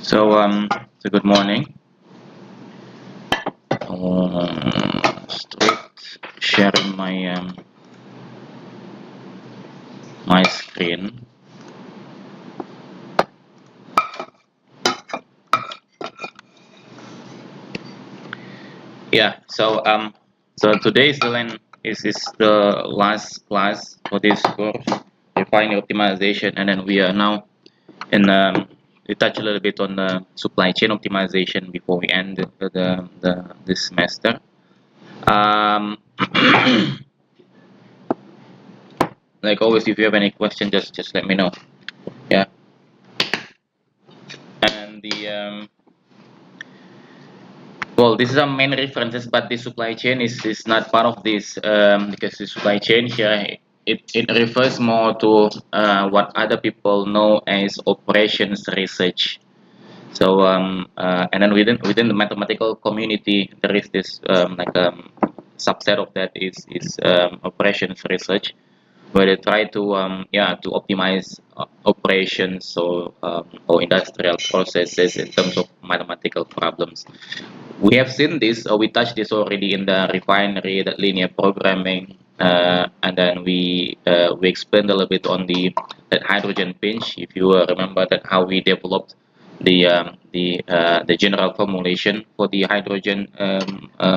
So good morning. Straight sharing my screen. Yeah. So today is the last class for this course, refining optimization, and then we are now in we touch a little bit on the supply chain optimization before we end the this semester. Um, like always, if you have any question, just let me know. Yeah. And well, this is our main references, but the supply chain is not part of this because the supply chain here it refers more to what other people know as operations research. And then within the mathematical community, there is this subset of that is operations research, where they try to to optimize operations or industrial processes in terms of mathematical problems. We have seen this, or we touched this already in the refinery, the linear programming, and then we explained a little bit on the that hydrogen pinch. If you remember that how we developed the general formulation for the hydrogen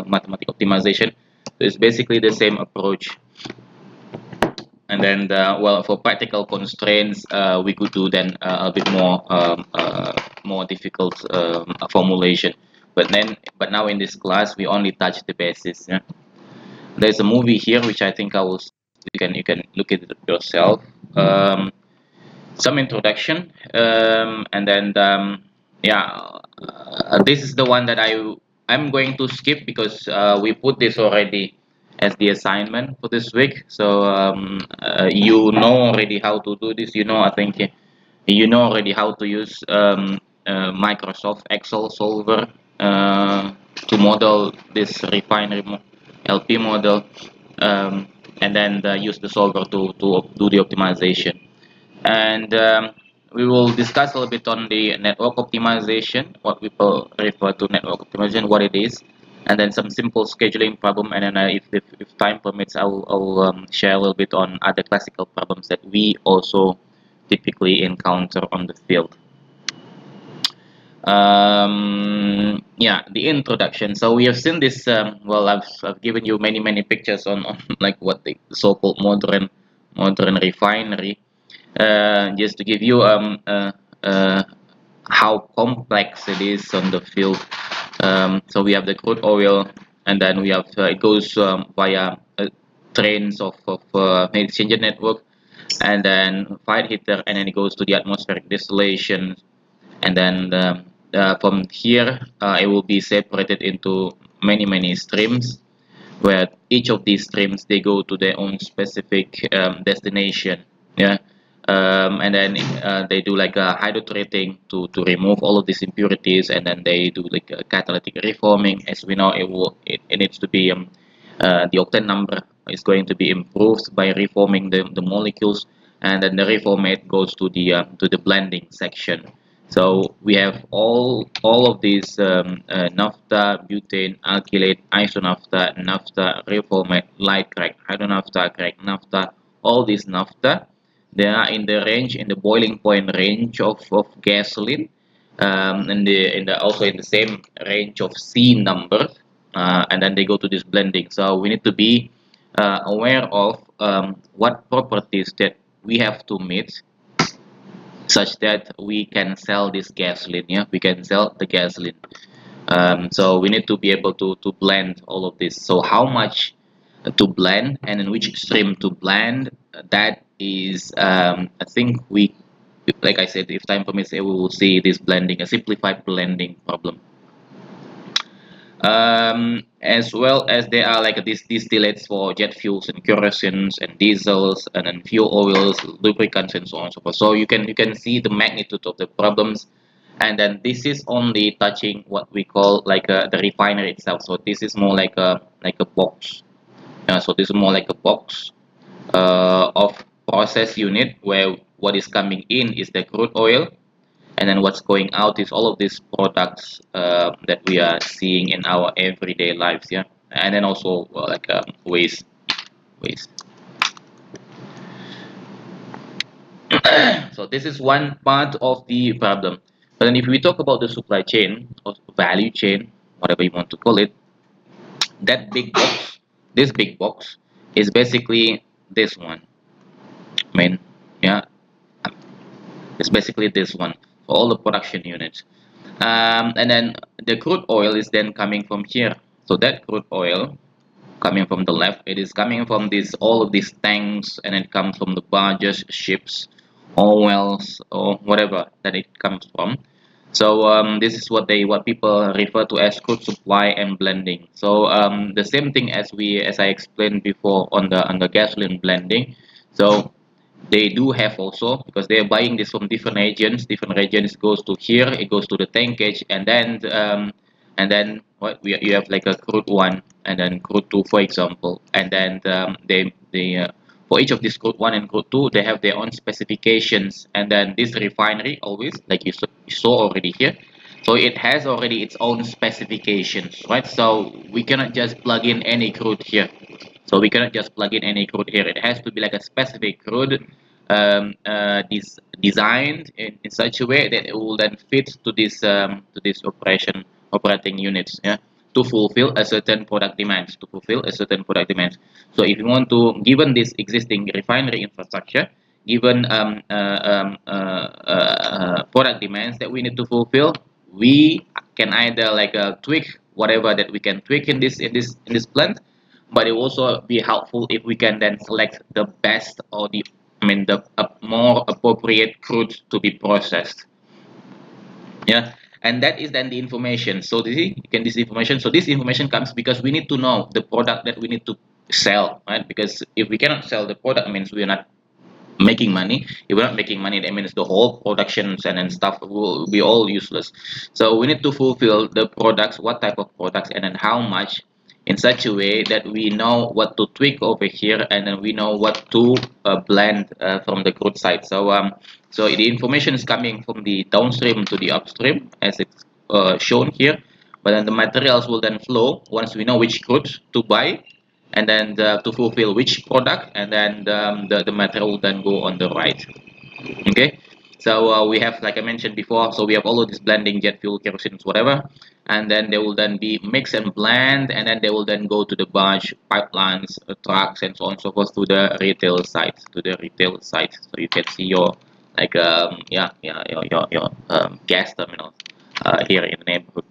mathematical optimization. So it's basically the same approach. And then well, for practical constraints, we could do then a bit more difficult formulation. But now in this class, we only touch the basis. Yeah? There's a movie here which I think I will. You can look at it yourself. Some introduction, and then this is the one that I'm going to skip because we put this already as the assignment for this week. So you know already how to do this. I think you know already how to use Microsoft Excel solver to model this refinery LP model, and then use the solver to do the optimization. And we will discuss a little bit on the network optimization, what people refer to network optimization, what it is, and then some simple scheduling problem. And then if time permits, I'll share a little bit on other classical problems that we also typically encounter on the field. Yeah, the introduction. So we have seen this. Well, I've given you many pictures on like what the so-called modern refinery. Just to give you how complex it is on the field. So we have the crude oil, and then we have it goes via trains of exchange network, and then fired heater, and then it goes to the atmospheric distillation, and then from here it will be separated into many streams, where each of these streams they go to their own specific destination. Yeah. And then they do like a hydrotreating to remove all of these impurities, and then they do like a catalytic reforming. As we know, it needs to be the octane number is going to be improved by reforming the molecules, and then the reformate goes to the blending section. So we have all of these naphtha, butane, alkylate, isonaphtha, naphtha, reformate, light crack, hydronaphtha, crack naphtha. All these naphtha, they are in the boiling point range of gasoline, and also in the same range of C number, and then they go to this blending. So we need to be aware of what properties that we have to meet such that we can sell this gasoline. Yeah, we can sell the gasoline. So we need to be able to blend all of this. So how much to blend and in which stream to blend, that is I think we, like I said, if time permits, we will see this blending, a simplified blending problem. As well as there are like these distillates for jet fuels and kerosene and diesels, and then fuel oils, lubricants, and so on and so forth. So you can see the magnitude of the problems, and then this is only touching what we call like the refinery itself. So this is more like a box. So this is more like a box of process unit, where what is coming in is the crude oil, and then what's going out is all of these products that we are seeing in our everyday lives, yeah. And then also like waste. So this is one part of the problem. But then if we talk about the supply chain or value chain, whatever you want to call it, that big box, this big box is basically this one. I mean, yeah, it's basically this one for all the production units. And then the crude oil is then coming from here. So that crude oil coming from the left, it is coming from this all of these tanks, and it comes from the barges, ships, or wells, or whatever that it comes from. So this is what people refer to as crude supply and blending. So the same thing as I explained before on the gasoline blending. So they do have also, because they are buying this from different regions. Different regions goes to here, it goes to the tankage, and then what you have like a crude one and then crude two, for example, and then they for each of this crude one and crude two, they have their own specifications, and then this refinery always, like you saw already here, so it has already its own specifications, right? So we cannot just plug in any crude here. So we cannot just plug in any code here. It has to be like a specific code designed in such a way that it will then fit to this operating units, yeah, to fulfill a certain product demands. To fulfill a certain product demands. So if you want to, given this existing refinery infrastructure, given product demands that we need to fulfill, we can either like tweak whatever that we can tweak in this plant, but it will also be helpful if we can then select the best, or the I mean the more appropriate crude to be processed, yeah. And that is then the information. So this information, so this information comes because we need to know the product that we need to sell, right? Because if we cannot sell the product, means we are not making money. If we're not making money, that means the whole productions and stuff will be all useless. So we need to fulfill the products, what type of products, and then how much, in such a way that we know what to tweak over here, and then we know what to blend from the crude side. So the information is coming from the downstream to the upstream, as it's shown here, but then the materials will then flow once we know which crude to buy, and then to fulfill which product, and then the material will then go on the right. Okay, so we have, like I mentioned before, so we have all of this blending, jet fuel, kerosene, whatever, and then they will then be mix and blend, and then they will then go to the barge, pipelines, trucks, and so on and so forth, to the retail sites, so you can see your like your gas terminals here in the neighborhood.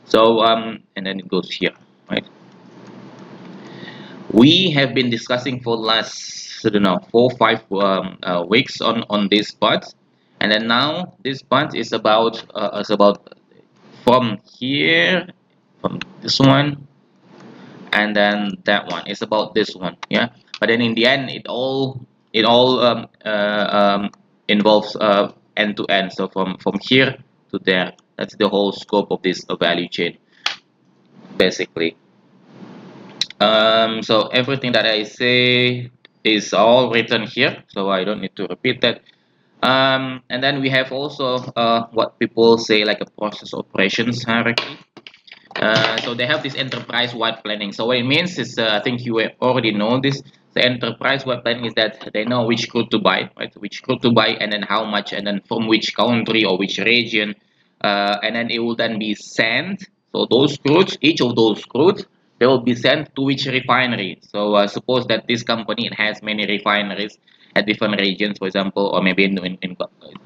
So and then it goes here, right? We have been discussing for last, I don't know, 4 or 5 weeks on this part, and then now this part is about from here, from this one, and then that one is about this one, yeah. But then in the end, it all involves end to end. So from here to there, that's the whole scope of this value chain, basically. So everything that I say is all written here, so I don't need to repeat that. And then we have also what people say like a process operations hierarchy. So they have this enterprise-wide planning. So what it means is, I think you already know this. The enterprise-wide planning is that they know which crude to buy, right? Which crude to buy, and then how much, and then from which country or which region, and then it will then be sent. So those crudes, each of those crudes, they will be sent to which refinery. So suppose that this company, it has many refineries at different regions, for example, or maybe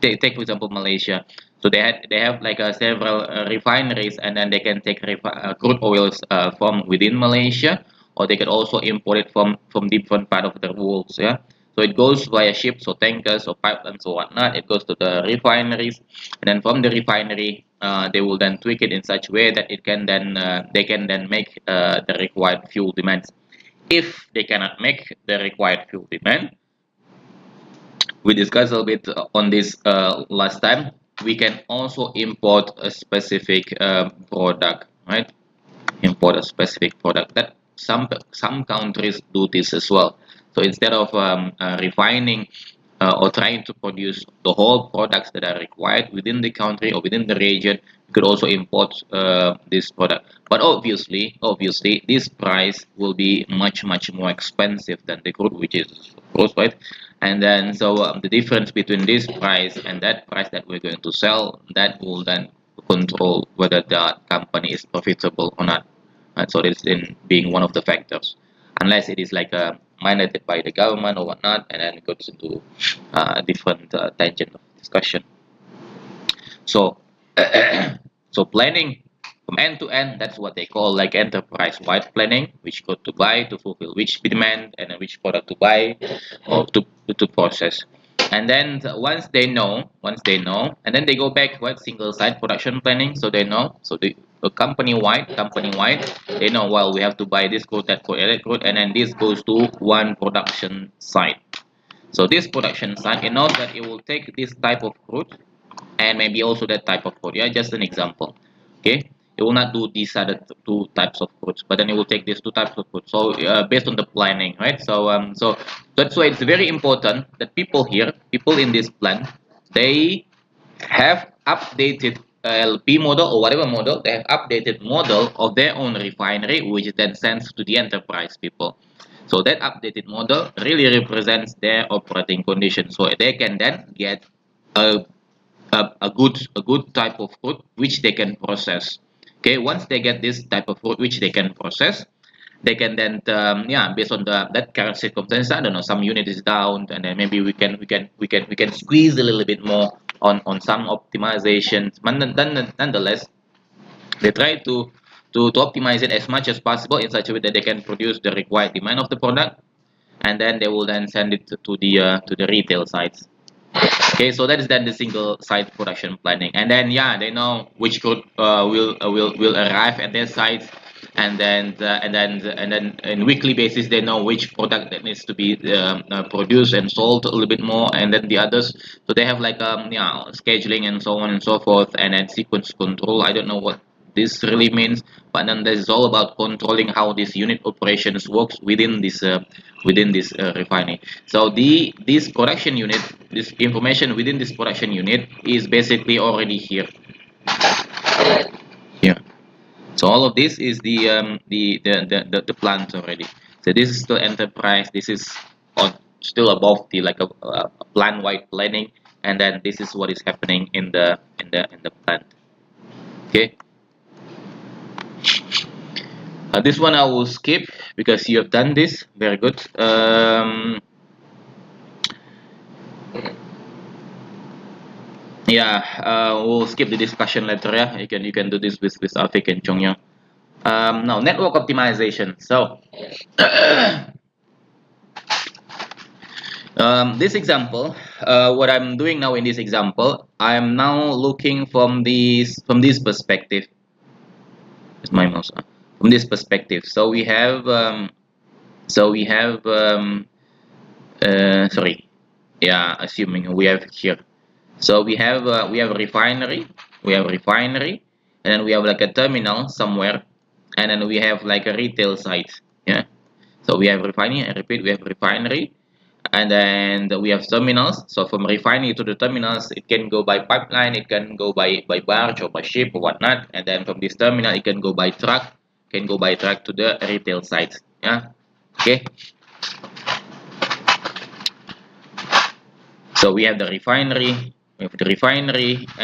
take for example Malaysia. So they have like several refineries, and then they can take crude oils from within Malaysia, or they can also import it from different part of the world. Yeah. So it goes via ships or tankers or pipelines or whatnot. It goes to the refineries, and then from the refinery, they will then tweak it in such a way that it can then they can then make the required fuel demands. If they cannot make the required fuel demand, we discussed a little bit on this last time. We can also import a specific product, right? Import a specific product. That some countries do this as well. So instead of refining or trying to produce the whole products that are required within the country or within the region, you could also import this product. But obviously, this price will be much more expensive than the crude, which is of course right. And then so the difference between this price and that price that we're going to sell, that will then control whether the company is profitable or not. Right? So this in being one of the factors, unless it is like mandated by the government or whatnot, and then it goes into a different tangent of discussion. So, so planning from end to end, that's what they call like enterprise-wide planning, which code to buy to fulfill which demand and then which product to buy or to process. And then once they know, and then they go back what single site production planning, so they know, so the company wide, they know, well, we have to buy this code, that code, that code, and then this goes to one production site. So this production site, it knows that it will take this type of code and maybe also that type of code. Yeah, just an example. Okay, it will not do these other two types of codes, but then it will take these two types of code. So based on the planning, right? So that's why it's very important that people in this plan, they have updated LP model or whatever model, they have updated model of their own refinery, which then sends to the enterprise people. So that updated model really represents their operating conditions. So they can then get a a good type of food which they can process. Okay, once they get this type of food which they can process, they can then yeah, based on that current circumstance, I don't know, some unit is down, and then maybe we can squeeze a little bit more on some optimizations. But nonetheless, they try to optimize it as much as possible in such a way that they can produce the required demand of the product, and then they will then send it to the retail sites. Okay, so that is then the single site production planning, and then yeah, they know which code will arrive at their sites, and then in weekly basis they know which product that needs to be produced and sold a little bit more, and then the others. So they have like yeah, scheduling and so on and so forth, and then sequence control. I don't know what this really means, but then this is all about controlling how this unit operations works within this refinery. So this production unit, this information within this production unit is basically already here. So all of this is the plant already. So this is the enterprise. This is still above the like a plan wide planning, and then this is what is happening in the plant. Okay. This one I will skip because you have done this. Very good. Yeah, we'll skip the discussion later. Yeah, you can do this with Afik and Chongyang. Now network optimization. So this example, what I'm doing now in this example, I'm now looking from this perspective. Is my mouse from this perspective? So we have sorry, yeah, assuming we have here. So we have refinery, and then we have like a terminal somewhere, and then we have like a retail site. Yeah. So we have refinery. I repeat, we have refinery, and then we have terminals. So from refinery to the terminals, it can go by pipeline, it can go by barge or by ship or whatnot, and then from this terminal, it can go by truck, to the retail site. Yeah. Okay. So we have the refinery, and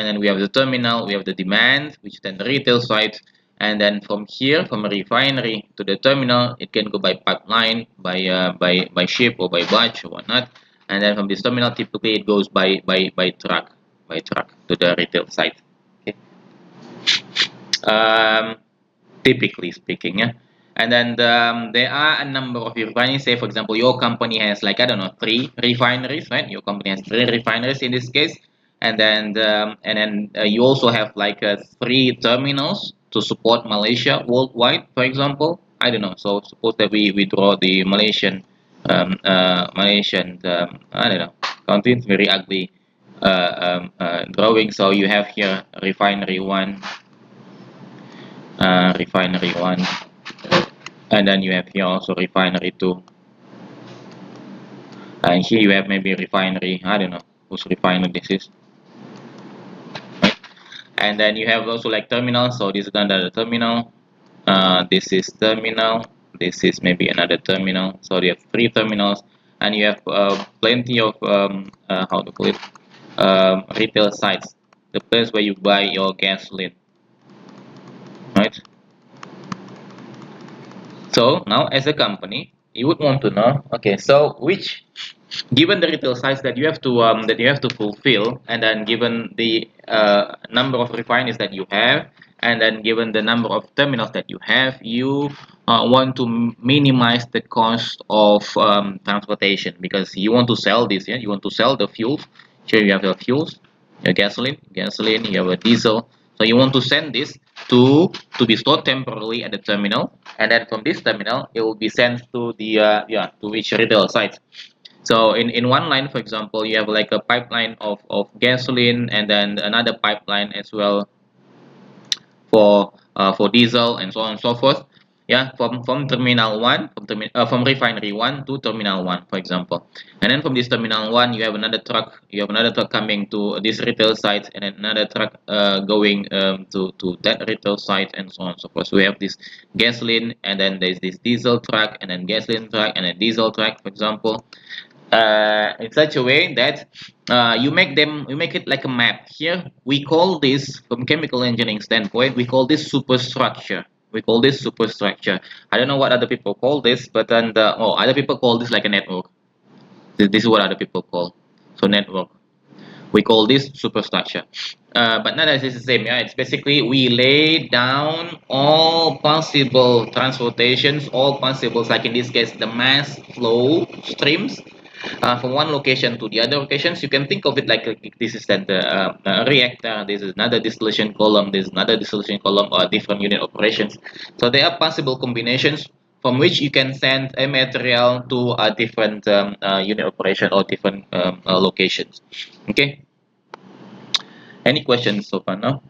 then we have the terminal, we have the demand, which is then the retail site, and then from here, from a refinery to the terminal, it can go by pipeline, by ship or by barge or whatnot, and then from this terminal, typically it goes by truck, to the retail site. Okay. Typically speaking, yeah. And then there are a number of refineries. Say, for example, your company has like, I don't know, 3 refineries, right? Your company has 3 refineries in this case, and then you also have like 3 terminals to support Malaysia worldwide, for example. I don't know. So suppose that we draw the Malaysian I don't know, country. It's very ugly drawing. So you have here refinery 1, and then you have here also refinery 2, And here you have maybe refinery. I don't know whose refinery this is. Right? And then you have also like terminal. So this is another terminal. This is terminal. This is maybe another terminal. So you have three terminals, and you have plenty of how to call it, retail sites, the place where you buy your gasoline, right? So now as a company, you would want to know, okay, so which, given the retail size that you have to fulfill, and then given the number of refineries that you have, and then given the number of terminals that you have, you want to minimize the cost of transportation, because you want to sell this, yeah, you want to sell the fuels. Here you have your fuels, your gasoline, you have a diesel. So you want to send this to be stored temporarily at the terminal, and then from this terminal it will be sent to the to which retail sites. So in one line, for example, you have like a pipeline of gasoline, and then another pipeline as well for diesel, and so on and so forth. Yeah, from terminal one, from refinery one to terminal one, for example. And then from this terminal one, you have another truck. You have another truck coming to this retail site, and then another truck going to that retail site, and so on and so forth. So we have this gasoline, and then there's this diesel truck, and then gasoline truck, and then diesel truck, for example, in such a way that you make it like a map. Here we call this, from chemical engineering standpoint, we call this superstructure. I don't know what other people call this, but then other people call this like a network. This is what other people call, so network. We call this superstructure. But not as it's the same. Yeah, it's basically we lay down all possible transportations, all possible, like in this case, the mass flow streams from one location to the other locations. You can think of it like this is a reactor, this is another distillation column, this is another distillation column, or different unit operations. So there are possible combinations from which you can send a material to a different unit operation or different locations. Okay. Any questions so far now?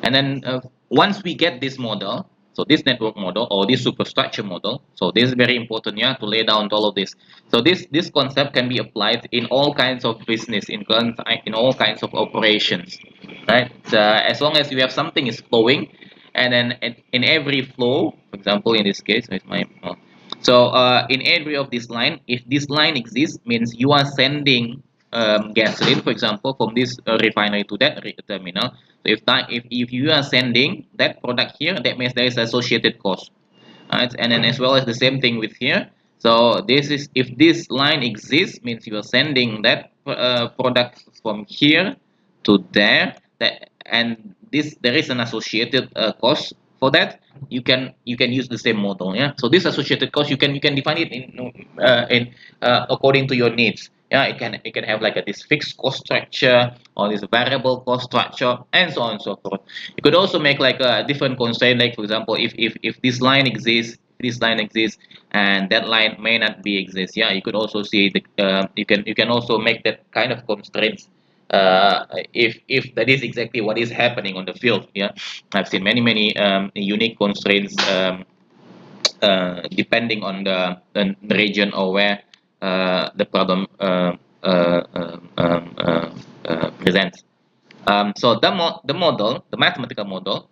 And then once we get this model, so this network model or this superstructure model, so this is very important, yeah, to lay down all of this. So this concept can be applied in all kinds of business, in all kinds of operations, right? As long as you have something is flowing, and then in every flow, for example, in this case, with my in every of this line, if this line exists, means you are sending gasoline, for example, from this refinery to that terminal. So if you are sending that product here, that means there is associated cost, right? And then as well as the same thing with here. So this is, if this line exists, means you are sending that product from here to there. That, and this, there is an associated cost for that. You can use the same model, yeah. So this associated cost, you can define it in according to your needs. Yeah, it can have like this fixed cost structure or this variable cost structure, and so on and so forth. You could also make like a different constraint, like for example, if this line exists, and that line may not be exist. Yeah, you could also see the you can also make that kind of constraints if that is exactly what is happening on the field. Yeah, I've seen many unique constraints depending on the region or where the problem presents. So the mathematical model,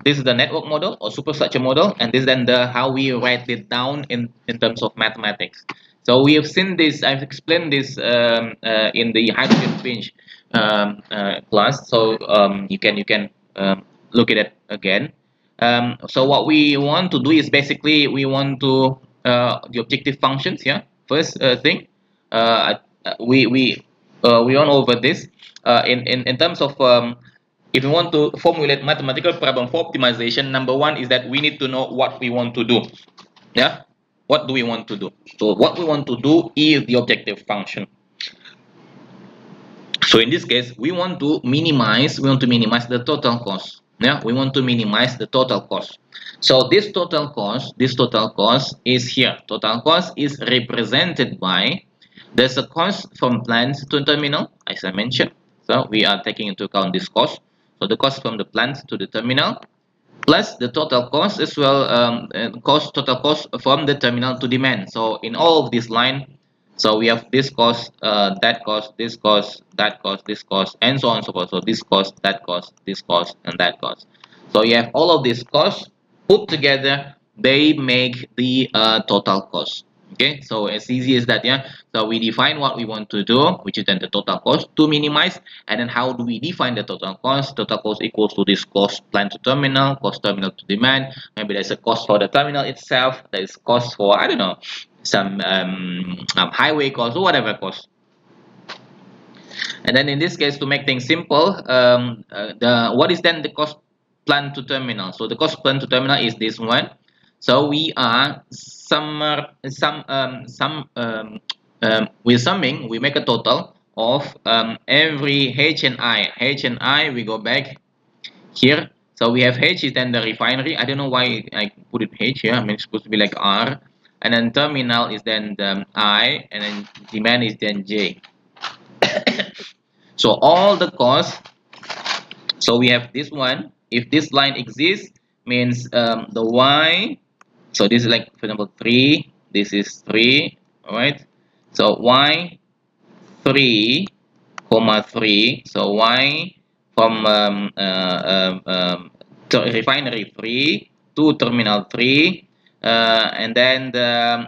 this is the network model or superstructure model, and this is then how we write it down in terms of mathematics. So we have seen this, I've explained this in the hydrogen pinch class. So you can look at it again. So what we want to do is basically we want to the objective functions. Yeah, first thing we went over this in terms of if we want to formulate mathematical problem for optimization. Number one is that we need to know what we want to do. Yeah, what do we want to do? So what we want to do is the objective function. So in this case, we want to minimize the total cost. Yeah, we want to minimize the total cost. So this total cost is here. Total cost is represented by, there's a cost from plant to terminal, as I mentioned. So we are taking into account this cost. So the cost from the plant to the terminal, plus the total cost as well, total cost from the terminal to demand. So in all of this line, So we have this cost, that cost, this cost, that cost, this cost, and so on and so forth. So this cost, that cost, this cost, and that cost. So you have all of these costs put together, they make the total cost. Okay, so as easy as that, yeah. So we define what we want to do, which is then the total cost to minimize, and then how do we define the total cost? Total cost equals to this cost plant to terminal, cost terminal to demand. Maybe there's a cost for the terminal itself, there is cost for, I don't know, some highway cost or whatever cost. And then in this case, to make things simple, what is then the cost plan to terminal? So the cost plan to terminal is this one. So we are we're summing. We make a total of every H and I. H and I. We go back here. So we have H is then the refinery. I don't know why I put it H here. I mean it's supposed to be like R. And then terminal is then the I, and then demand is then J. So all the costs, so we have this one. If this line exists, means the Y, so this is like, for example, 3, this is 3, all right? So Y 3, comma 3, so Y from refinery 3 to terminal 3, and then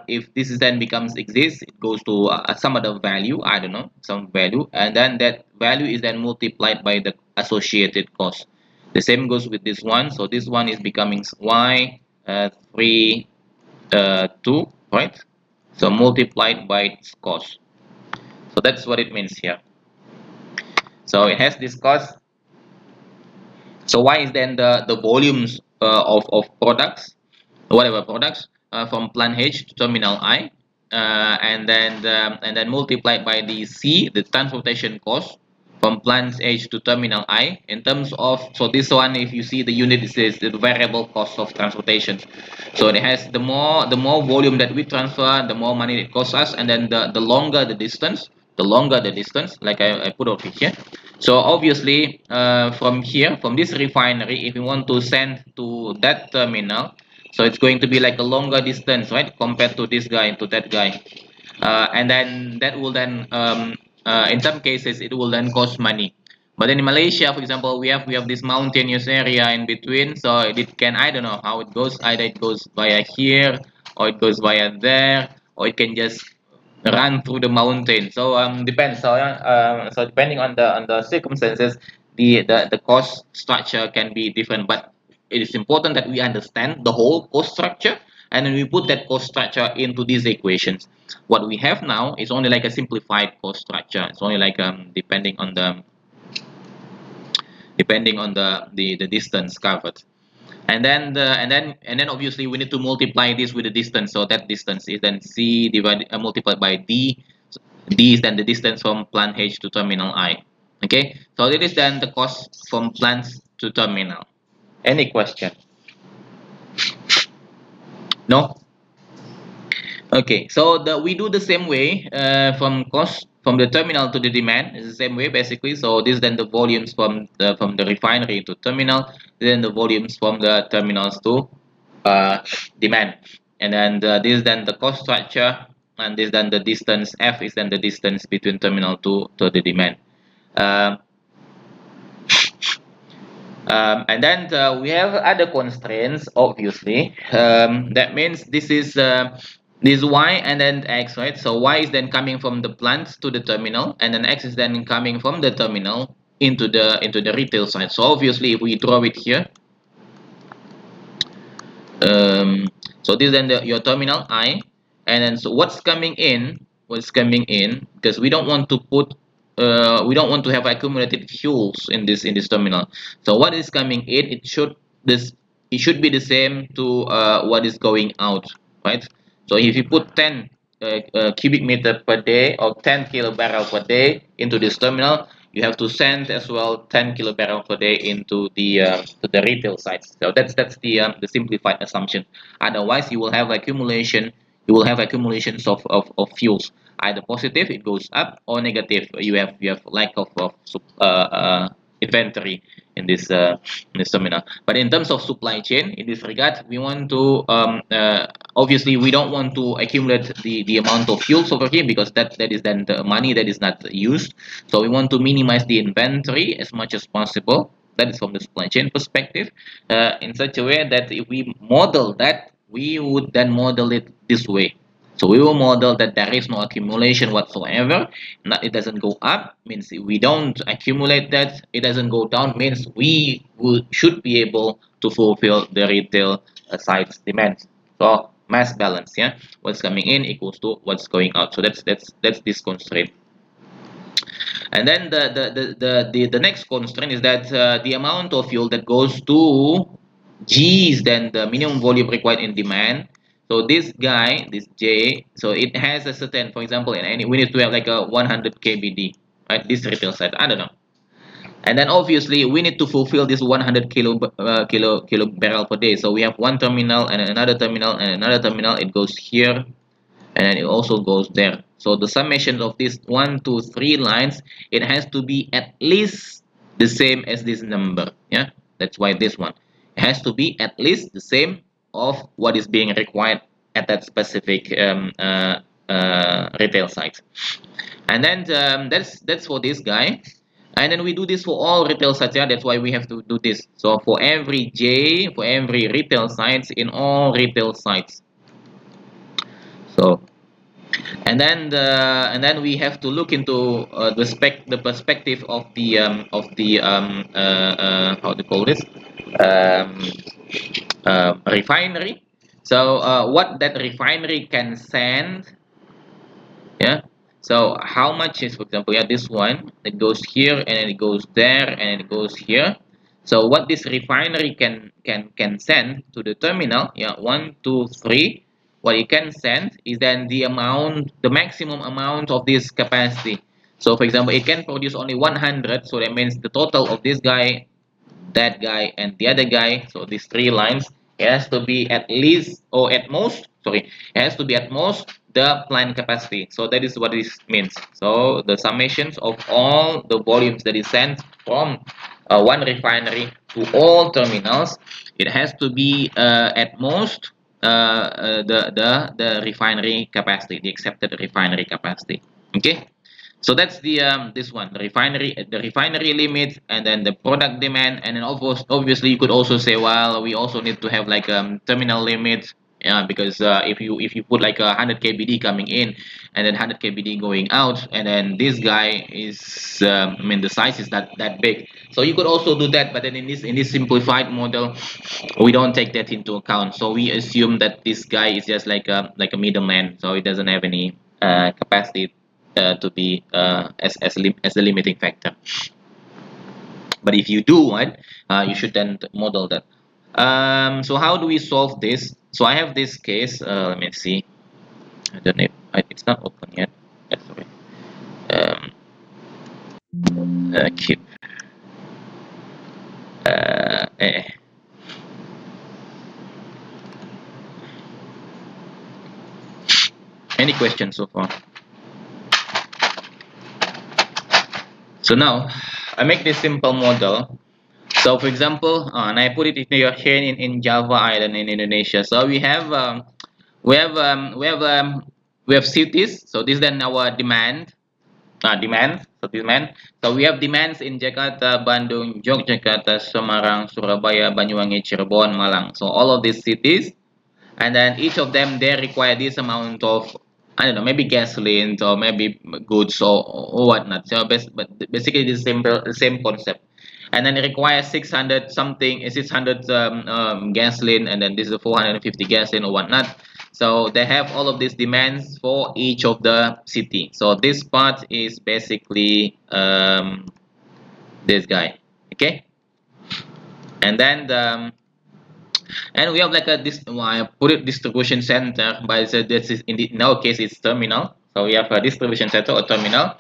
if this is then becomes exists, it goes to some other value, I don't know, some value, and then that value is then multiplied by the associated cost. The same goes with this one. So this one is becoming Y 3 2, right? So multiplied by its cost. So that's what it means here. So it has this cost. So why is then the volumes of products, whatever products, from plant H to terminal I, and then multiplied by the C, the transportation cost from plant H to terminal I, in terms of, so this one, if you see the unit, it says the variable cost of transportation. So it has the more volume that we transfer, the more money it costs us, and then the longer the distance, like I put over here. So obviously, from here, from this refinery, if you want to send to that terminal, so it's going to be like a longer distance, right, compared to this guy, to that guy, and then that will then, in some cases, it will then cost money. But then in Malaysia, for example, we have this mountainous area in between, so it can, I don't know how it goes. Either it goes via here, or it goes via there, or it can just run through the mountain. So depends. So depending on the circumstances, the cost structure can be different. But it is important that we understand the whole cost structure, and then we put that cost structure into these equations. What we have now is only like a simplified cost structure. It's only like depending on the distance covered. And then obviously we need to multiply this with the distance. So that distance is then C divided multiplied by D. So D is then the distance from plant H to terminal I. Okay, so this is then the cost from plants to terminal. Any question? No? Okay, so we do the same way from cost from the terminal to the demand. It's the same way basically. So this is then the volumes from the refinery to terminal, then the volumes from the terminals to demand, and then this is then the cost structure, and this is then the distance. F is then the distance between terminal to the demand. And then we have other constraints, obviously. That means this is this Y and then X, right? So Y is then coming from the plant to the terminal, and then X is then coming from the terminal into the retail side. So obviously, if we draw it here, so this is then your terminal I, and then so what's coming in, because we don't want to put we don't want to have accumulated fuels in this terminal. So what is coming in, it should be the same to what is going out, right? So if you put 10 cubic meter per day or 10 kilobarrel per day into this terminal, you have to send as well 10 kilobarrel per day into the to the retail sites. So that's the simplified assumption. Otherwise, you will have accumulation. You will have accumulations of fuels, either positive, it goes up, or negative, you have lack of inventory in this terminal. But in terms of supply chain, in this regard, we want to obviously we don't want to accumulate the amount of fuels over here, because that is then the money that is not used. So we want to minimize the inventory as much as possible. That is from the supply chain perspective, in such a way that if we model that, we would then model it this way. So we will model that there is no accumulation whatsoever. It doesn't go up, means we don't accumulate that. It doesn't go down, means we should be able to fulfill the retail side's demands. So mass balance, yeah, what's coming in equals to what's going out. So that's this constraint. And then the next constraint is that the amount of fuel that goes to G is then the minimum volume required in demand. So this guy, this J, so it has a certain, for example, in any, we need to have like a 100 kbd, right? This retail side, I don't know. And then obviously we need to fulfill this 100 kilo barrel per day. So we have one terminal and another terminal and another terminal. It goes here, and then it also goes there. So the summation of these 1, 2, 3 lines, it has to be at least the same as this number. Yeah, that's why this one, it has to be at least the same of what is being required at that specific retail site. And then that's for this guy. And then we do this for all retail sites. Yeah, that's why we have to do this. So for every J, for every retail sites in all retail sites. So, and then we have to look into the perspective of the how to call this, refinery. So what that refinery can send, yeah. So how much is, for example, yeah, this one, it goes here and then it goes there and it goes here. So what this refinery can send to the terminal, yeah, 1, 2, 3. What it can send is then the amount, the maximum amount of this capacity. So for example, it can produce only 100. So that means the total of this guy, that guy, and the other guy. So these 3 lines, it has to be at least, or at most, sorry, it has to be at most the plant capacity. So that is what this means. So the summations of all the volumes that is sent from one refinery to all terminals, it has to be at most the refinery capacity, the accepted refinery capacity. Okay. So that's the this one, the refinery limit, and then the product demand, and then obviously you could also say, well, we also need to have like terminal limit, yeah, because if you put like 100 kbd coming in and then 100 kbd going out, and then this guy is I mean the size is not that big, so you could also do that. But then in this simplified model, we don't take that into account. So we assume that this guy is just like a middleman, so it doesn't have any capacity to be as a limiting factor. But if you do one, you should then model that. So how do we solve this? So I have this case. Let me see. I don't know. It's not open yet. That's okay. Keep. Any questions so far? So now I make this simple model. So for example, and I put it here in Java Island in Indonesia. So we have cities. So this is then our demand. So we have demands in Jakarta, Bandung, Yogyakarta, Semarang, Surabaya, Banyuwangi, Cirebon, Malang. So all of these cities, and then each of them, they require this amount of, I don't know, maybe gasoline or maybe goods or whatnot. So but basically the same concept. And then it requires 600 something, 600 gasoline, and then this is 450 gasoline or whatnot. So they have all of these demands for each of the city. So this part is basically this guy, okay. And then and we have like I put it distribution center, but this is in our case it's terminal. So we have a distribution center or terminal.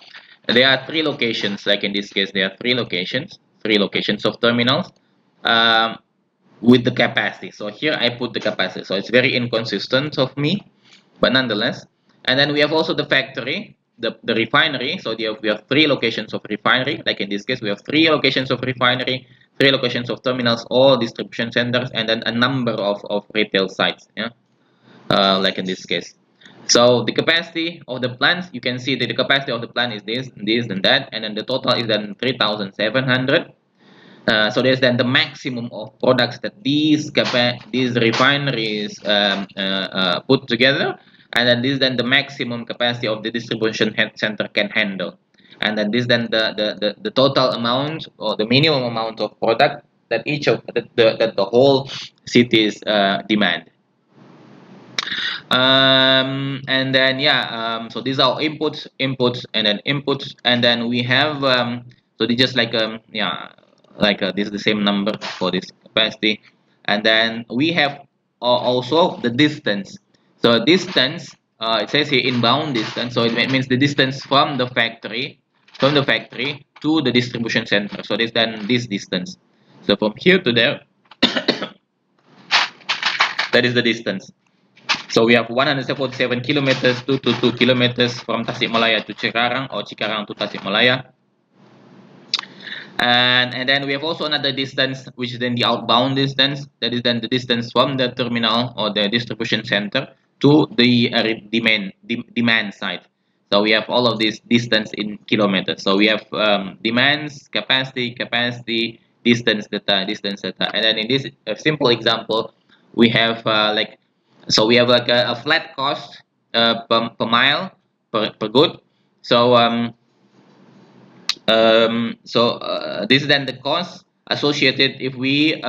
There are 3 locations. Like in this case, there are 3 locations of terminals with the capacity. So here I put the capacity. So it's very inconsistent of me, but nonetheless. And then we have also the factory. the refinery. So we have 3 locations of refinery. Like in this case, we have 3 locations of refinery, 3 locations of terminals or distribution centers, and then a number of retail sites. Yeah, like in this case. So the capacity of the plants, you can see that the capacity of the plant is this, and that, and then the total is then 3,700. So there's then the maximum of products that these refineries put together, and then this then the maximum capacity of the distribution center can handle, and then this then the total amount or the minimum amount of product that each of that the whole cities demand. And then so these are inputs and then inputs, and then we have so they just like this is the same number for this capacity, and then we have also the distance. So distance, it says here inbound distance, so it means the distance from the factory to the distribution center. So this then this distance, so from here to there, that is the distance. So we have 147 kilometers to 2 kilometers from Tasikmalaya to Cikarang, or Cikarang to Tasikmalaya. And then we have also another distance, which is then the outbound distance. That is then the distance from the terminal or the distribution center to the demand side. So we have all of this distance in kilometers. So we have demands, capacity, distance, data. And then in this simple example, we have so we have like a flat cost per mile per good. So this is then the cost associated if we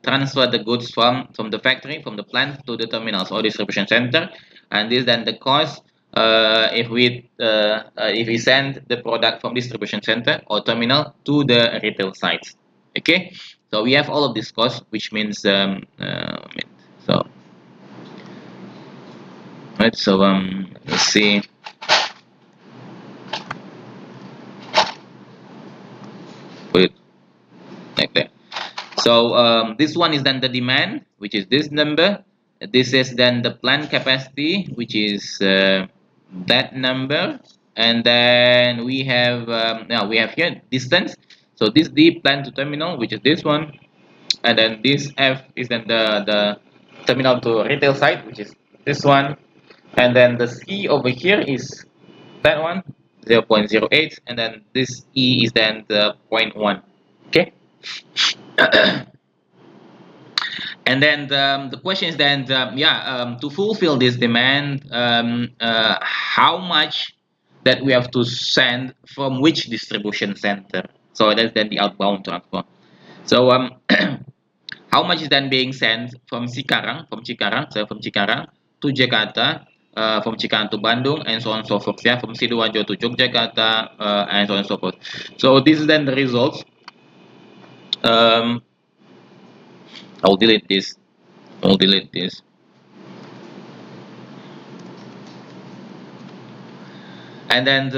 transfer the goods from the factory, from the plant to the terminals or distribution center, and this is then the cost if we send the product from distribution center or terminal to the retail sites. Okay, so we have all of these costs, which means so right. So let's see. Put it like that. So this one is then the demand, which is this number. This is then the plant capacity, which is that number, and then we have now we have here distance. So this D plant to terminal, which is this one, and then this F is then the terminal to retail site, which is this one, and then the C over here is that one, 0.08, and then this E is then the 0.1. Okay. And then the question is then to fulfill this demand, how much that we have to send from which distribution center. So that's then the outbound transfer. So how much is then being sent from Cikarang to Jakarta, from Cikarang to Bandung, and so on and so forth. Yeah, from Sidoarjo to Yogyakarta, and so on and so forth. So this is then the results. I'll delete this. And then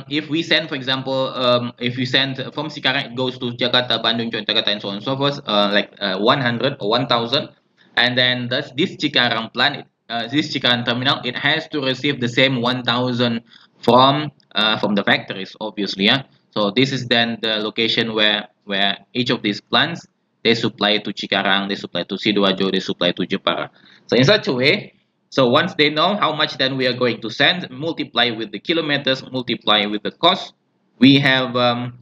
if we send, for example, if we send from Cikarang, it goes to Jakarta, Bandung, Yogyakarta, and so on and so forth, 100 or 1000, and then this Cikarang plant, this Cikarang terminal, it has to receive the same 1000 from the factories, obviously. Yeah. So this is then the location where each of these plants, they supply to Cikarang, they supply to Sidoarjo, they supply to Jepara. So in such a way, so once they know how much then we are going to send, multiply with the kilometers, multiply with the cost, we have the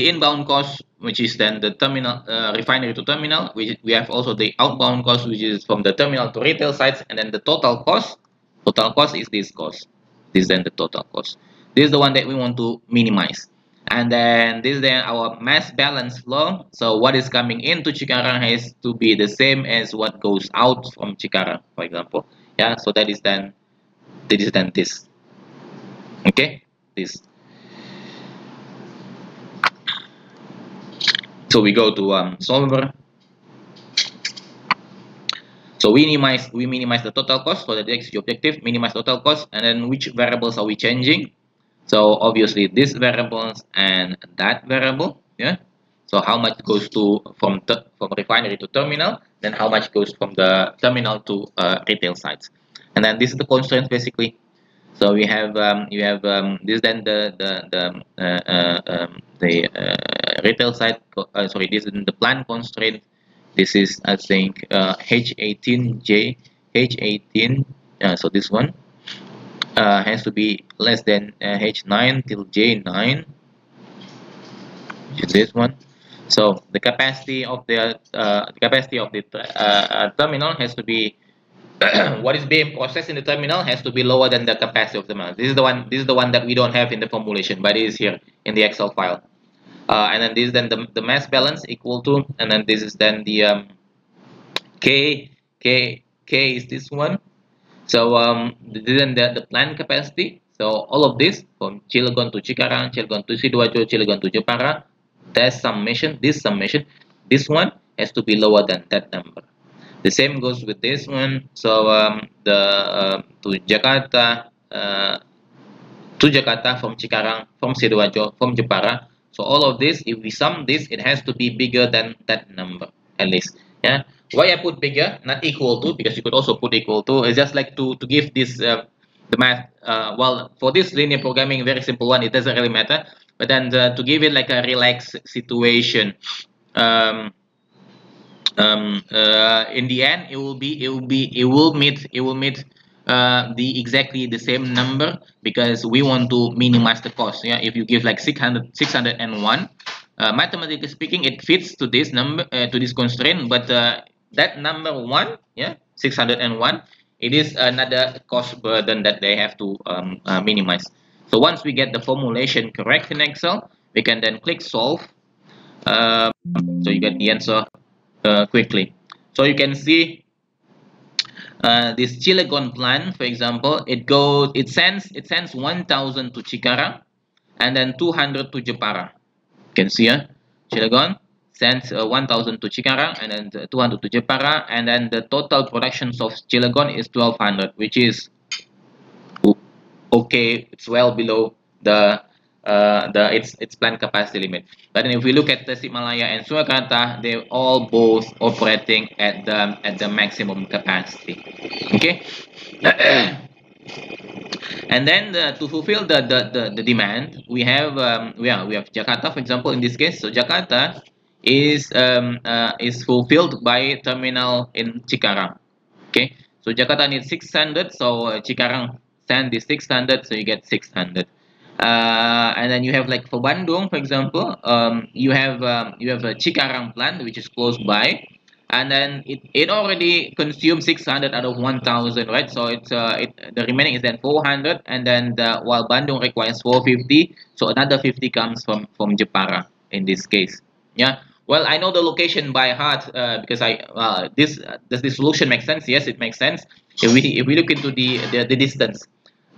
inbound cost, which is then the terminal, refinery to terminal. We have also the outbound cost, which is from the terminal to retail sites, and then the total cost. Total cost is this cost. This is then the total cost. This is the one that we want to minimize. And then this is then our mass balance flow. So what is coming into Cikarang has to be the same as what goes out from Cikarang, for example. Yeah, so that is then this. Okay, this. So we go to solver. So we minimize the total cost. So that's the objective, minimize total cost, and then which variables are we changing? So obviously this variables and that variable, yeah. So how much goes to from refinery to terminal, then how much goes from the terminal to retail sites, and then this is the constraints basically. So we have this, then the retail side. Sorry, this is the plant constraint. This is, I think, H18J, H18. So this one has to be less than H9 till J9, which is this one. So the capacity of the terminal has to be what is being processed in the terminal has to be lower than the capacity of the terminal. This is the one. This is the one that we don't have in the formulation, but it is here in the Excel file. And then this is then the mass balance equal to, and then this is then the K is this one. So this is then the plant capacity. So all of this from Cilegon to Cikarang, Cilegon to Sidoarjo, Cilegon to Jepara, this summation, this one has to be lower than that number. The same goes with this one. So to Jakarta from Cikarang, from Sidoarjo, from Jepara. So all of this, if we sum this, it has to be bigger than that number at least. Yeah. Why I put bigger, not equal to, because you could also put equal to. It's just like to give this the math. Well, for this linear programming, very simple one, it doesn't really matter. But then to give it like a relaxed situation. In the end, it will meet exactly the same number, because we want to minimize the cost. Yeah, if you give like 601, mathematically speaking, it fits to this number, to this constraint, but that number 1, yeah, 601, it is another cost burden that they have to minimize. So once we get the formulation correct in Excel, we can then click solve. So you get the answer quickly. So you can see this Cilegon plant, for example, it sends 1,000 to Cikarang and then 200 to Jepara. You can see Cilegon sends 1,000 to Cikarang and then 200 to Jepara, and then the total productions of Cilegon is 1,200, which is okay. It's well below its plant capacity limit. But then if we look at Tasikmalaya and Surakarta, they're all both operating at the maximum capacity. Okay. And then to fulfill the demand, we have Jakarta, for example, in this case. So Jakarta is fulfilled by terminal in Cikarang. Okay, so Jakarta needs 600, so Cikarang send this 600, so you get 600. And then you have, like, for Bandung, for example, you have a Cikarang plant which is close by, and then it already consumes 600 out of 1,000, right? So the remaining is then 400, and then while Bandung requires 450, so another 50 comes from Jepara in this case. Yeah. Well, I know the location by heart because does this solution make sense? Yes, it makes sense. If we look into the distance.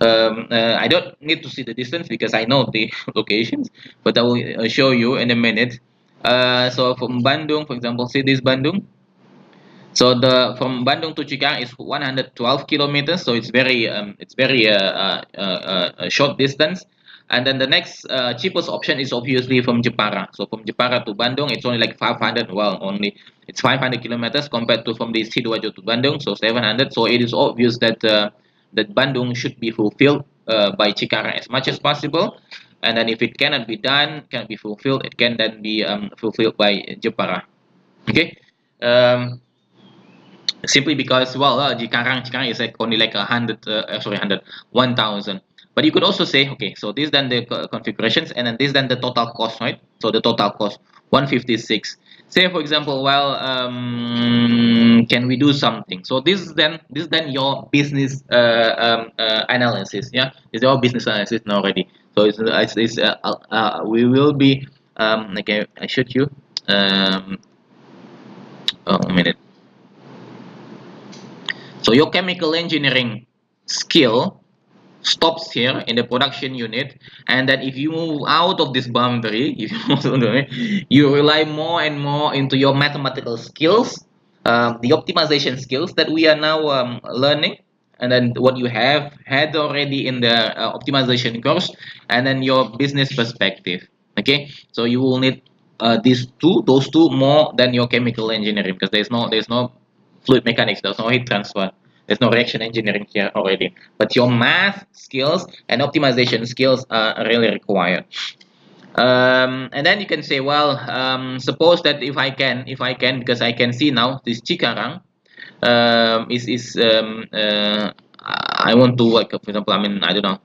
I don't need to see the distance because I know the locations, but I will show you in a minute. So from Bandung, for example, see this Bandung. So from Bandung to Cikarang is 112 kilometers. So it's very short distance. And then the next cheapest option is obviously from Jepara. So from Jepara to Bandung, it's only like 500. Well, it's 500 kilometers compared to from the Sidoarjo to Bandung, so 700. So it is obvious that that Bandung should be fulfilled by Cikarang as much as possible, and then if it cannot be fulfilled, it can then be fulfilled by Jepara. Okay, simply because, well, Cikarang is like only like 1,000. But you could also say, okay, so this then the configurations, and then this then the total cost, right? So the total cost 156. Say, for example, well, can we do something? So this is then your business analysis. Yeah, it's your business analysis now already. So we will be okay. I showed you. Oh, a minute. So your chemical engineering skill stops here in the production unit, and that if you move out of this boundary, you rely more and more into your mathematical skills, the optimization skills that we are now learning, and then what you have had already in the optimization course, and then your business perspective. Okay, so you will need those two more than your chemical engineering, because there's no fluid mechanics, there's no heat transfer. There's no reaction engineering here already. But your math skills and optimization skills are really required. And then you can say, well, suppose that if I can, because I can see now this Cikarang is I want to like, for example, I mean, I don't know.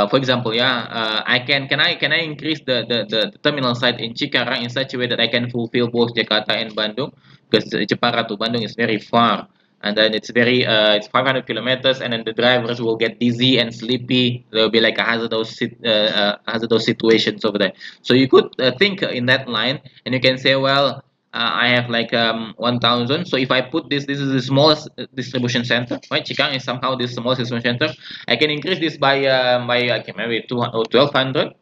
For example, yeah, can I increase the terminal site in Cikarang in such a way that I can fulfill both Jakarta and Bandung, because Jepara to Bandung is very far, and then it's 500 kilometers, and then the drivers will get dizzy and sleepy. There will be like a hazardous situations over there. So you could think in that line, and you can say, well, I have like 1000. So if I put this is the smallest distribution center, right? Chikang is somehow this smallest distribution center. I can increase this by okay, maybe 200 or 1200,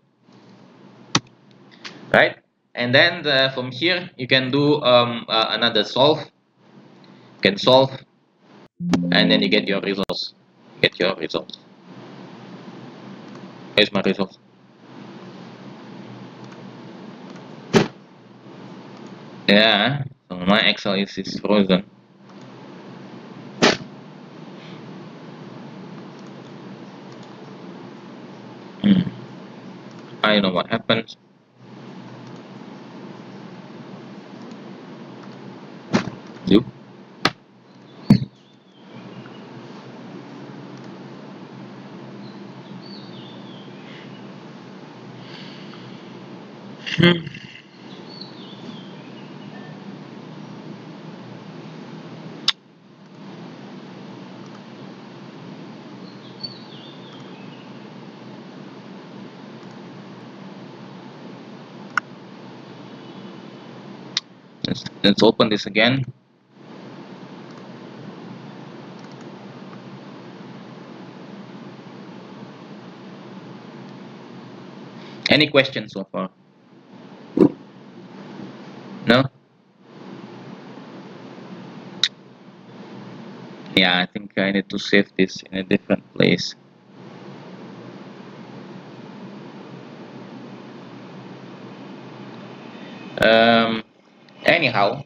right? And then from here you can do another solve. You can solve, and then you get your results. Get your results. Here's my results. Yeah. So my Excel is frozen. I don't know what happened. You. Let's open this again. Any questions so far? No? Yeah, I think I need to save this in a different place. Anyhow,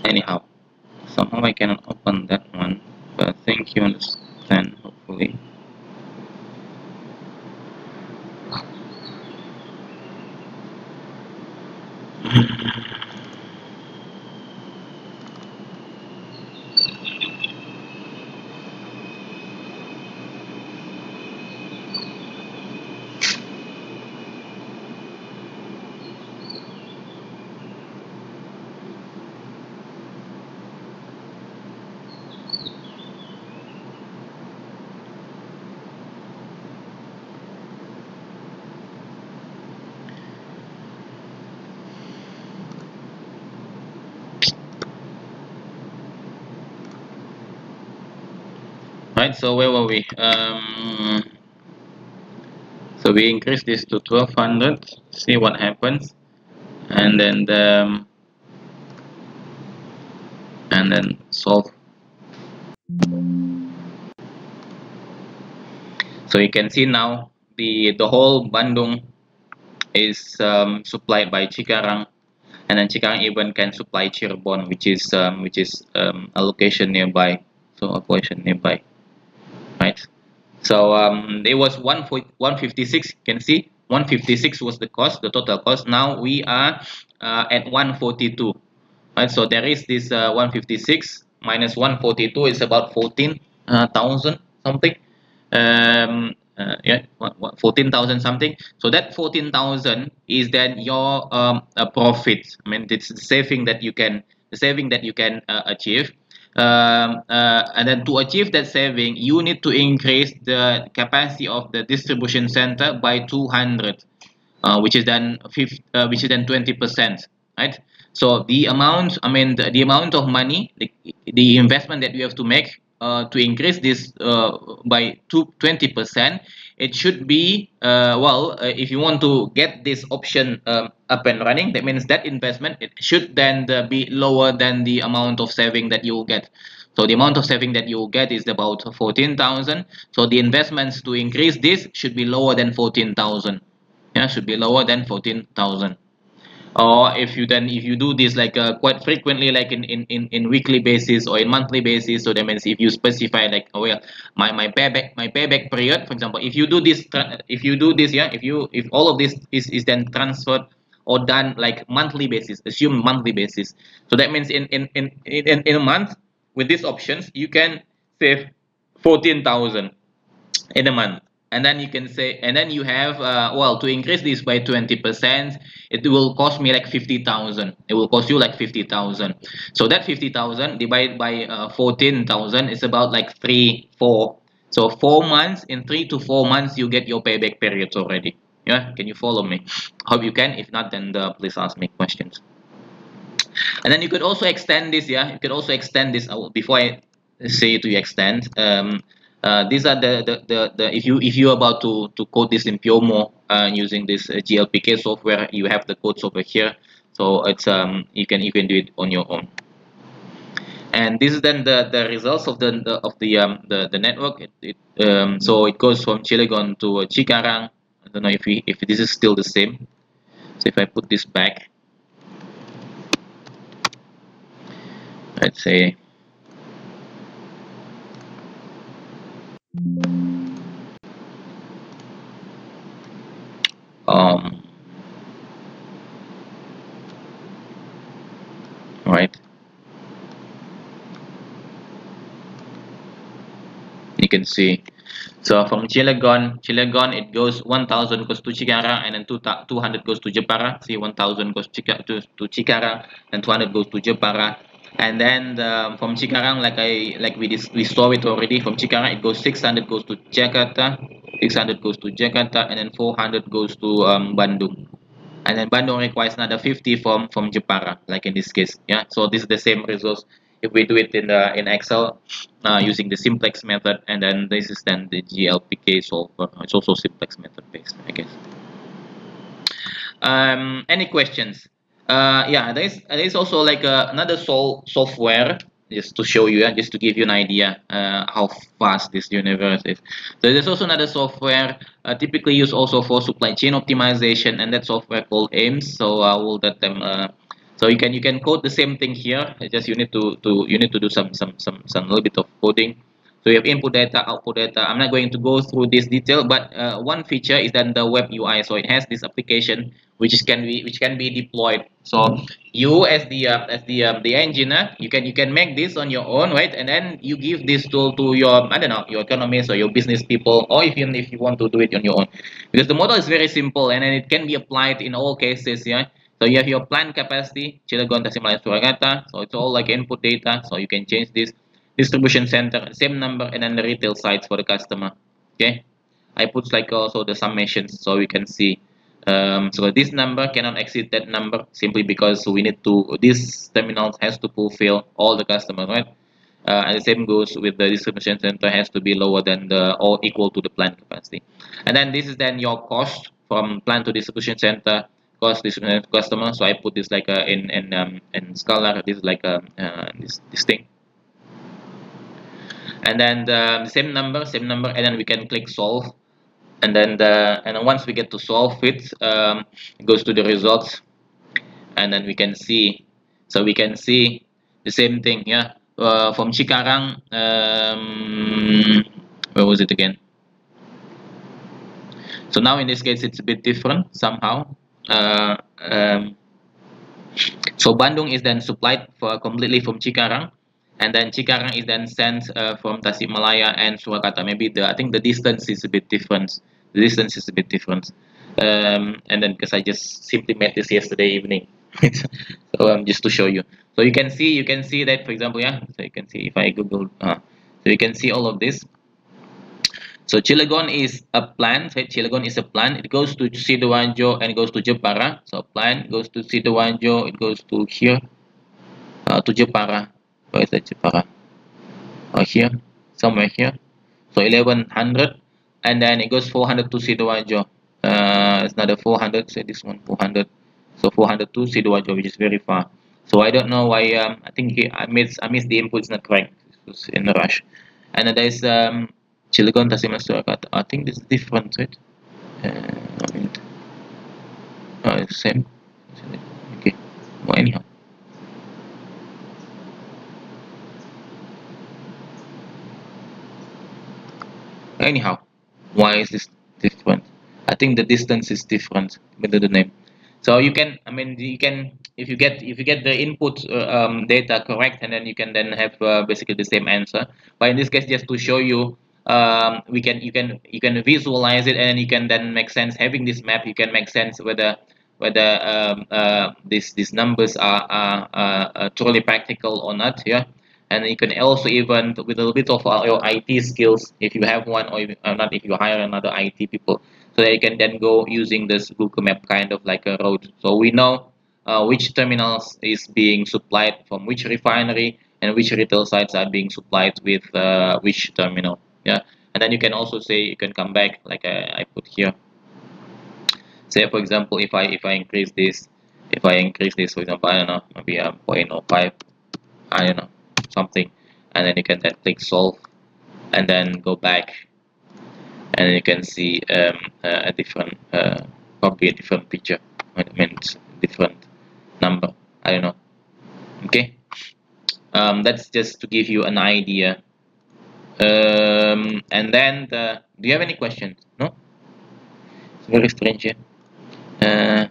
anyhow, somehow I cannot open that one, but I think you understand, hopefully. Right, so where were we? So we increase this to 1200, see what happens, and then solve. So you can see now the whole Bandung is supplied by Cikarang, and then Cikarang even can supply Cirebon, which is a location nearby. So a location nearby, right? So it was 156. You can see 156 was the cost, the total cost. Now we are at 142, right? So there is this 156 minus 142 is about 14,000 something. Yeah, 14,000 something. So that 14,000 is then your profit. I mean, it's the saving that you can achieve. And then to achieve that saving, you need to increase the capacity of the distribution center by 200, which is then 20%, right? So the amount, I mean, the amount of money, the investment that you have to make to increase this by 20%, it should be if you want to get this option up and running, that means that investment, it should then be lower than the amount of saving that you will get. So the amount of saving that you will get is about 14,000. So the investments to increase this should be lower than 14,000. Yeah, should be lower than 14,000. Or if you do this like quite frequently, like in weekly basis or in monthly basis, so that means if you specify like, oh well, my payback period, for example, if you do this, yeah, if all of this is then transferred or done like monthly basis, assume monthly basis, so that means in a month with these options you can save 14,000 in a month. And then you can say, and then you have to increase this by 20%, it will cost me like 50,000. It will cost you like 50,000. So that 50,000 divided by 14,000 is about like 3 4. So 4 months, in 3 to 4 months you get your payback periods already. Yeah, can you follow me? Hope you can. If not, then please ask me questions. And then you could also extend this. Yeah, you could also extend this. Before I say to extend, these are the if you're about to code this in Pyomo using this GLPK software, you have the codes over here. So it's you can do it on your own. And this is then the results of the network. So it goes from Cilegon to Cikarang. I don't know if this is still the same. So if I put this back, let's say um right, you can see. So from Cilegon it goes 1,000 goes to Cikarang, and then 200 goes to Jepara. See, 1,000 goes to Cikarang, and 200 goes to Jepara. And then from Cikarang, we saw it already. From Cikarang it goes 600 goes to Jakarta, 600 goes to Jakarta, and then 400 goes to Bandung. And then Bandung requires another 50 from Jepara, like in this case. Yeah, so this is the same results if we do it in Excel using the simplex method, and then this is then the GLPK solver. It's also simplex method based, I guess. Any questions? Yeah, there is also like another software, just to show you, just to give you an idea how fast this universe is. So there's also another software typically used also for supply chain optimization, and that software called AIMS. So I will let them. So you can code the same thing here. It's just you need to do some little bit of coding. So you have input data, output data. I'm not going to go through this detail, but one feature is then the web UI. So it has this application which can be deployed. So you as the engineer, you can make this on your own, right? And then you give this tool to your, I don't know, your economists or your business people, or even if you want to do it on your own, because the model is very simple, and then it can be applied in all cases. Yeah. So you have your plant capacity, Cilegon, Tasikmalaya, Surakarta. So it's all like input data. So you can change this distribution center, same number, and then the retail sites for the customer. Okay, I put like also the summations so we can see. So this number cannot exceed that number, simply because we need to, this terminal has to fulfill all the customers, right? And the same goes with the distribution center, has to be lower than the or equal to the plant capacity. And then this is then your cost from plant to distribution center, cost distribution to customer. So I put this like in Scala. This is like this thing. And then the same number, and then we can click solve. And then once we get to solve it, it goes to the results, and then we can see. So we can see the same thing. Yeah, from Cikarang, where was it again? So now in this case it's a bit different somehow. So Bandung is then supplied completely from Cikarang, and then Cikarang is then sent from Tasikmalaya and Surakarta. Maybe I think the distance is a bit different. The distance is a bit different. And then because I just simply made this yesterday evening, so just to show you. So you can see that, for example, yeah. So you can see if I Google, so you can see all of this. So Cilegon is a plant. Right? Cilegon is a plant. It goes to Sidoarjo and goes to Jepara. So plant goes to Sidoarjo. It goes to here, to Jepara. Where is that Jepara? Oh, here. somewhere here. So 1100, and then it goes 400 to Sidoarjo. It's not a 400, say this one 400. So 400 to Sidoarjo, which is very far. So I don't know why. I think I missed the input. It's not correct. This was in a rush. And then there's Cilegon Tasima. I think this is different, right? I mean, it's the same. Okay. Well, anyhow. Anyhow, why is this different? I think the distance is different with the name. So you can, I mean, you can, if you get the input data correct, and then you can then have basically the same answer. But in this case, just to show you, you can visualize it, and then you can then make sense. Having this map, you can make sense whether these numbers are truly practical or not. Yeah. And you can also, even with a little bit of your IT skills, if you have one, or not, if you hire another IT people, so that you can then go using this Google Map kind of like a road. So we know which terminals is being supplied from which refinery, and which retail sites are being supplied with which terminal. Yeah. And then you can also say, you can come back like I put here. Say for example, if I increase this, for example, I don't know, maybe 0.05, I don't know, something, and then you can then click solve, and then go back, and you can see a different, probably a different picture. I mean, different number. I don't know. Okay. That's just to give you an idea. And then do you have any questions? No. It's very strange here. And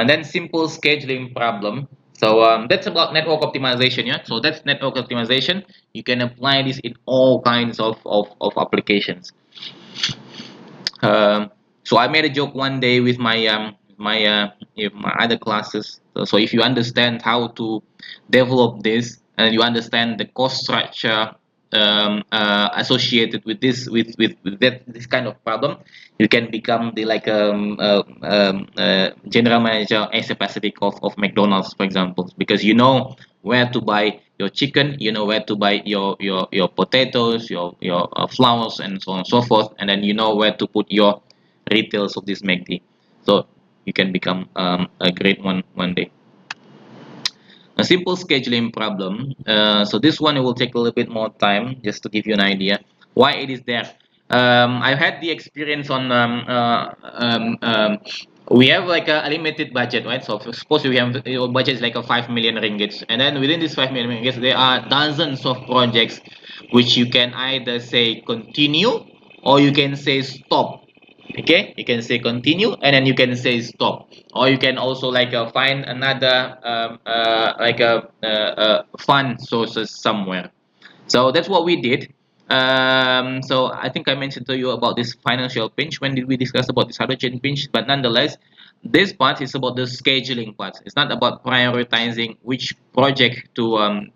then simple scheduling problem. So that's about network optimization. Yeah. So that's network optimization. You can apply this in all kinds of applications. So I made a joke one day with my other classes. So if you understand how to develop this, and you understand the cost structure associated with this kind of problem, you can become the like general manager Asia Pacific of McDonald's, for example, because you know where to buy your chicken, you know where to buy your potatoes, your flours, and so on and so forth, and then you know where to put your retails of this McD. So you can become a great one day. A simple scheduling problem. So this one, it will take a little bit more time just to give you an idea why it is there. I've had the experience on we have like a limited budget, right? So suppose we have your budget is like a 5 million ringgits, and then within this 5 million ringgits, there are dozens of projects which you can either say continue, or you can say stop. Okay, you can say continue, and then you can say stop, or you can also like find another like fund sources somewhere. So that's what we did. So I think I mentioned to you about this financial pinch. When did we discuss about this hydrogen pinch? But nonetheless, this part is about the scheduling part. It's not about prioritizing which project to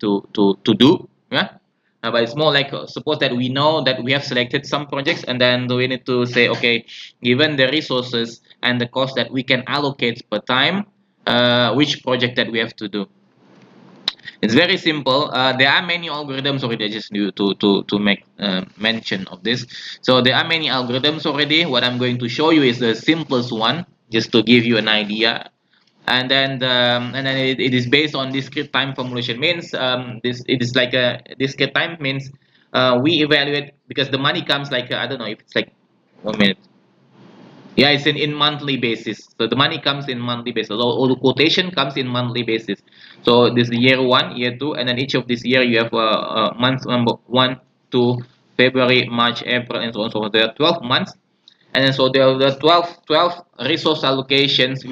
do. Yeah. But it's more like, suppose that we know that we have selected some projects, and then we need to say, okay, given the resources and the cost that we can allocate per time, which project that we have to do. It's very simple. There are many algorithms already. I just need to make mention of this. So there are many algorithms already. What I'm going to show you is the simplest one, just to give you an idea. And then it is based on discrete time formulation. Means it is like a discrete time means we evaluate, because the money comes like I don't know if it's like 1 minute. Yeah, it's in monthly basis. So the money comes in monthly basis. All the quotation comes in monthly basis. So this is year 1, year 2, and then each of this year you have month number 1 to February, March, April, and so on. So there are 12 months, and then so there are the 12 resource allocations.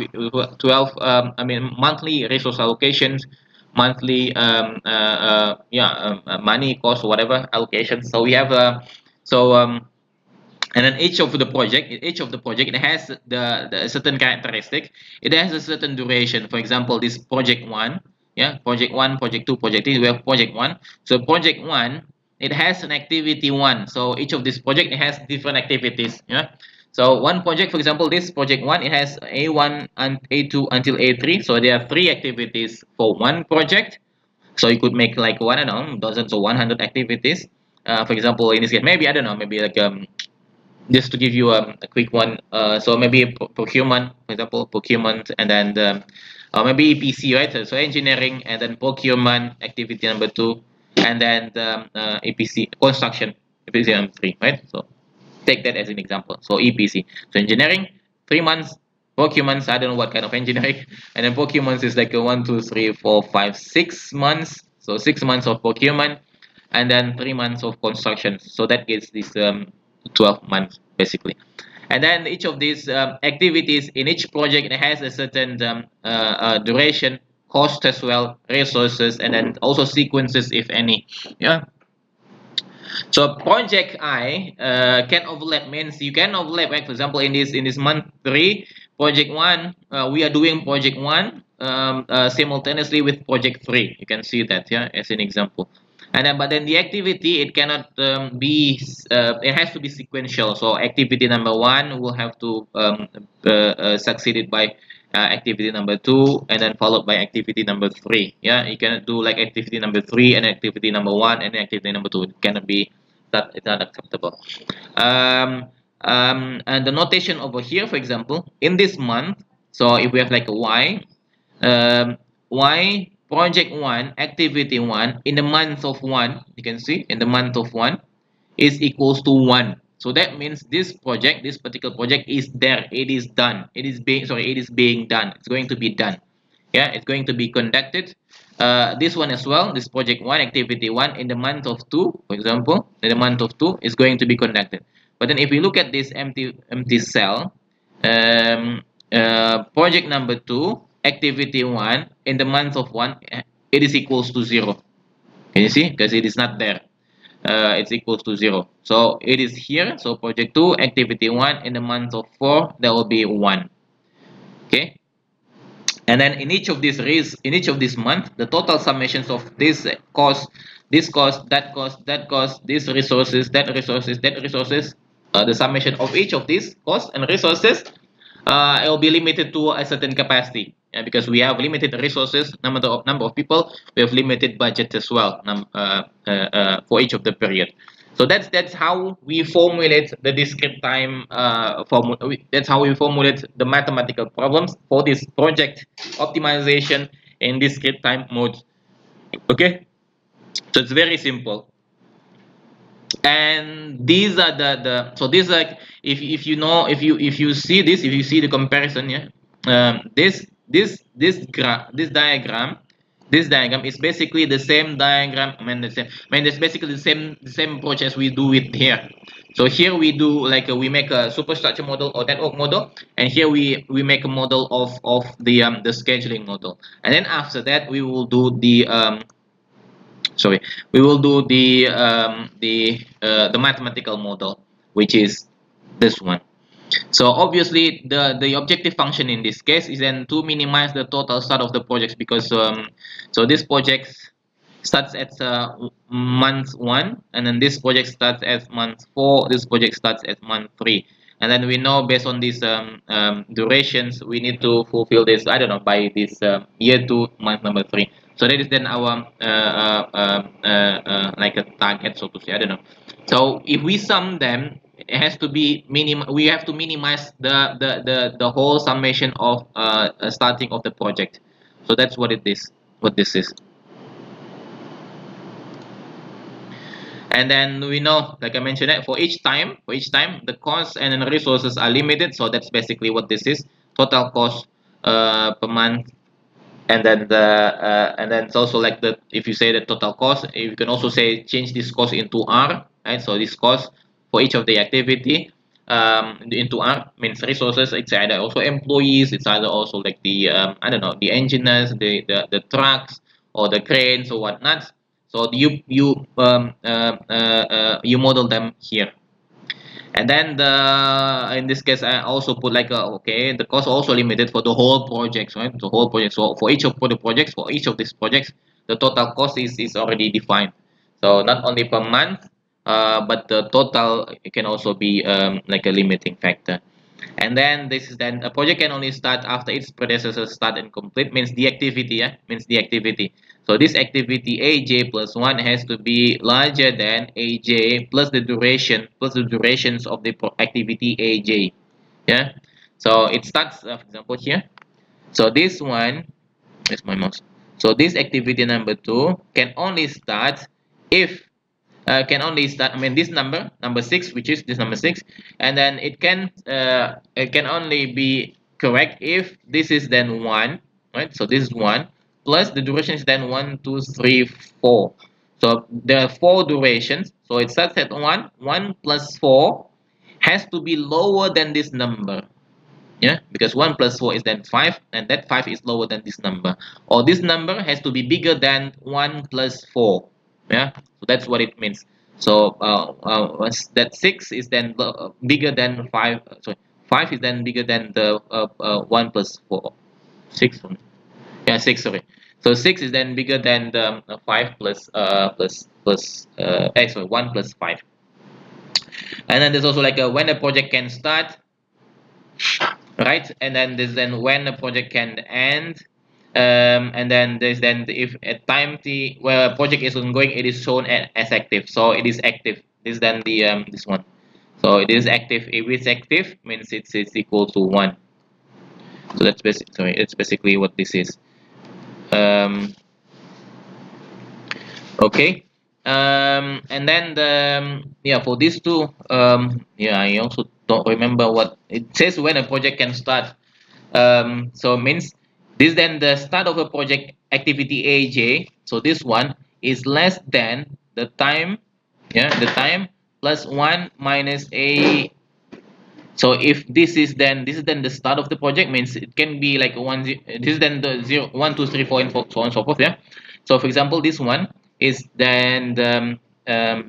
12 I mean monthly resource allocations, monthly money cost, whatever allocations. So we have and then each of the project it has the certain characteristic. It has a certain duration. For example, this project 1, yeah, project 1, project 2, project 3. We have project 1. So project 1, it has an activity 1. So each of this project, it has different activities. Yeah. So one project, for example, this project 1, it has A1 and A2 until A3. So there are 3 activities for one project. So you could make like, I don't know, dozens or 100 activities. For example, in this case, maybe I don't know, maybe like just to give you a quick one. So maybe procurement, for example, procurement, and then maybe EPC, right? So engineering, and then procurement activity number 2, and then EPC construction, EPC number 3, right? So take that as an example. So EPC, so engineering, 3 months. Procurements, I don't know what kind of engineering, and then procurements is like a 1, 2, 3, 4, 5, 6 months. So 6 months of procurement, and then 3 months of construction. So that gives this 12 months basically. And then each of these activities in each project has a certain duration, cost as well, resources, and then also sequences if any. Yeah. So project I can overlap, means you can overlap, right? For example, in this month 3, project 1, we are doing project 1 simultaneously with project 3. You can see that, yeah, as an example. And then, but then the activity, it cannot be it has to be sequential. So activity number 1 will have to succeeded by activity number 2, and then followed by activity number 3. Yeah, you cannot do like activity number 3 and activity number 1 and activity number 2. It cannot be, that it's not acceptable. And the notation over here, for example, in this month, so if we have like a y project 1 activity 1 in the month of 1, you can see in the month of 1 is equals to 1. So that means this project, this particular project is there, it is done, it is being, sorry, it is being done, it's going to be done. Yeah, it's going to be conducted. This one as well, this project 1 activity 1 in the month of 2, for example, in the month of 2 is going to be conducted. But then if we look at this empty cell, project number 2 activity 1 in the month of 1, it is equals to 0. Can you see? Because it is not there. It's equals to 0. So it is here. So project 2 activity 1 in the month of 4, that will be 1. Okay. And then in each of these month, the total summations of this cost, that cost, that cost, these resources, that resources, that resources, the summation of each of these costs and resources, it will be limited to a certain capacity. Because we have limited resources, number of people, we have limited budget as well, for each of the period. So that's how we formulate the discrete time formula. That's how we formulate the mathematical problems for this project optimization in discrete time mode. Okay, so it's very simple. And these are so these are, if you know, if you see this, if you see the comparison, yeah, this diagram, is basically the same diagram. It's basically the same approach as we do it here. So here we do like we make a superstructure model or network model, and here we make a model of the scheduling model, and then after that we will do the the mathematical model, which is this one. So obviously the objective function in this case is then to minimize the total start of the projects, because so this project starts at month 1, and then this project starts at month 4, this project starts at month 3, and then we know based on these durations we need to fulfill this, I don't know, by this year 2 month number 3. So that is then our like a target, so to say, I don't know. So if we sum them, it has to be we have to minimize the whole summation of starting of the project. So that's what it is, what this is. And then we know, like I mentioned, that for each time the costs and the resources are limited. So that's basically what this is: total cost per month. And then it's also like the, if you say the total cost, you can also say change this cost into R, right? So this cost for each of the activity into R means resources. It's either also employees, it's either also like the I don't know, the engineers, the trucks or the cranes or whatnot. So you model them here. And then in this case I also put like okay, the cost also limited for the whole projects, right? The whole project. So for each of the projects, for each of these projects, the total cost is already defined. So not only per month, but the total, it can also be like a limiting factor. And then this is then a project can only start after its predecessor start and complete, means the activity, yeah, means the activity. So this activity aj plus 1 has to be larger than aj plus the durations of the activity aj. Yeah. So it starts, for example, here. So this one, where's my mouse? So this activity number 2 can only start if I mean this number 6, which is this number 6, and then it can only be correct if this is then 1, right? So this is 1 plus the duration is then 1 2 3 4. So there are 4 durations, so it starts at 1 plus 4 has to be lower than this number. Yeah, because 1 plus 4 is then 5, and that 5 is lower than this number, or this number has to be bigger than 1 plus 4. Yeah, so that's what it means. So that 6 is then bigger than 5, sorry, 5 is then bigger than the 1 plus 4, 6, yeah, 6, sorry. So 6 is then bigger than the 5 plus sorry, 1 plus 5. And then there's also like a when a project can start, right? And then there's then when a project can end, and then there's then if at time t where a project is ongoing, it is shown as active, so it is active. This is then the this one, so it is active. If it's active, means it's equal to 1. So that's basically what this is. Okay. And then yeah, for these two, yeah, I also don't remember what it says when a project can start. So means this then the start of a project activity aj, so this one is less than the time, yeah, the time plus 1 minus a. So if this is then the start of the project, means it can be like this is then the 0 1 2 3 4 and so on and so forth. Yeah, so for example this one is then the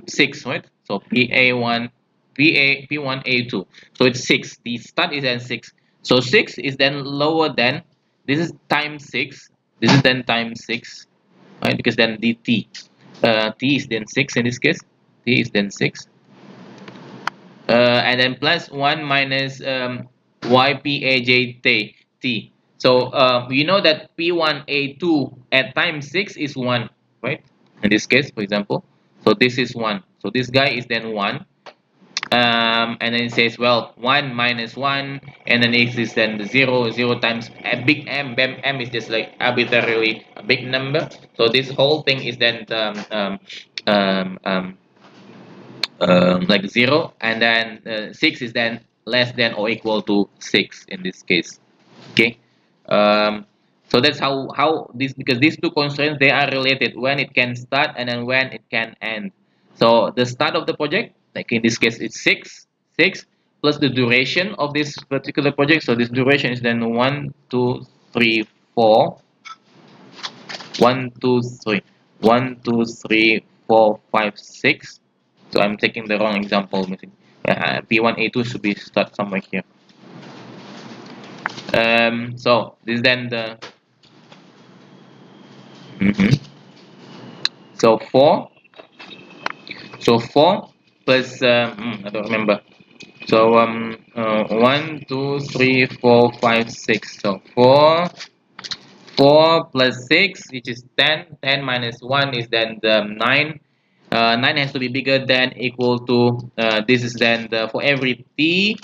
6, right? So pa1 p1 a2, so it's 6. The start is then 6, so 6 is then lower than, this is times 6, this is then times 6, right? Because then the t is then 6 in this case, t is then 6, and then plus 1 minus ypaj t. So we know that p1a2 at time 6 is 1, right? In this case, for example, so this is 1, so this guy is then 1, and then it says, well, 1 minus 1, and then it is then the 0 times a big M. M is just like arbitrarily a big number, so this whole thing is then like 0, and then 6 is then less than or equal to 6 in this case. Okay. So that's how this, because these two constraints, they are related, when it can start and then when it can end. So the start of the project, like in this case it's 6 plus the duration of this particular project, so this duration is then 1 2 3 4 1 2 3 1 2 3 4 5 6. So I'm taking the wrong example. P1A2 should be start somewhere here. So this is then the so 4 plus I don't remember. So 1 2 3 4 5 6. So 4 plus 6, which is 10. 10 minus 1 is then the 9. 9 has to be bigger than equal to this is then the for every t.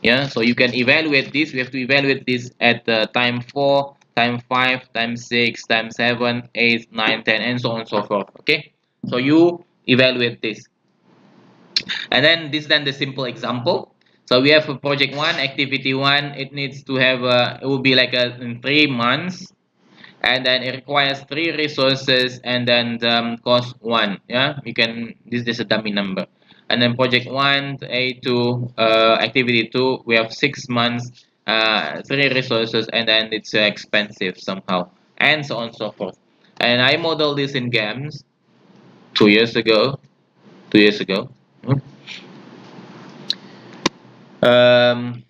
Yeah, so you can evaluate this. We have to evaluate this at time 4, time 5, time 6, time 7, 8, 9, 10, and so on and so forth. Okay, so you evaluate this, and then this is then the simple example. So we have a project 1, activity 1. It needs to have it will be like in 3 months, and then it requires 3 resources, and then cost 1. Yeah, you can, this is a dummy number. And then project 1 a2 activity 2, we have 6 months, 3 resources, and then it's expensive somehow, and so on and so forth. And I modeled this in GAMS 2 years ago. And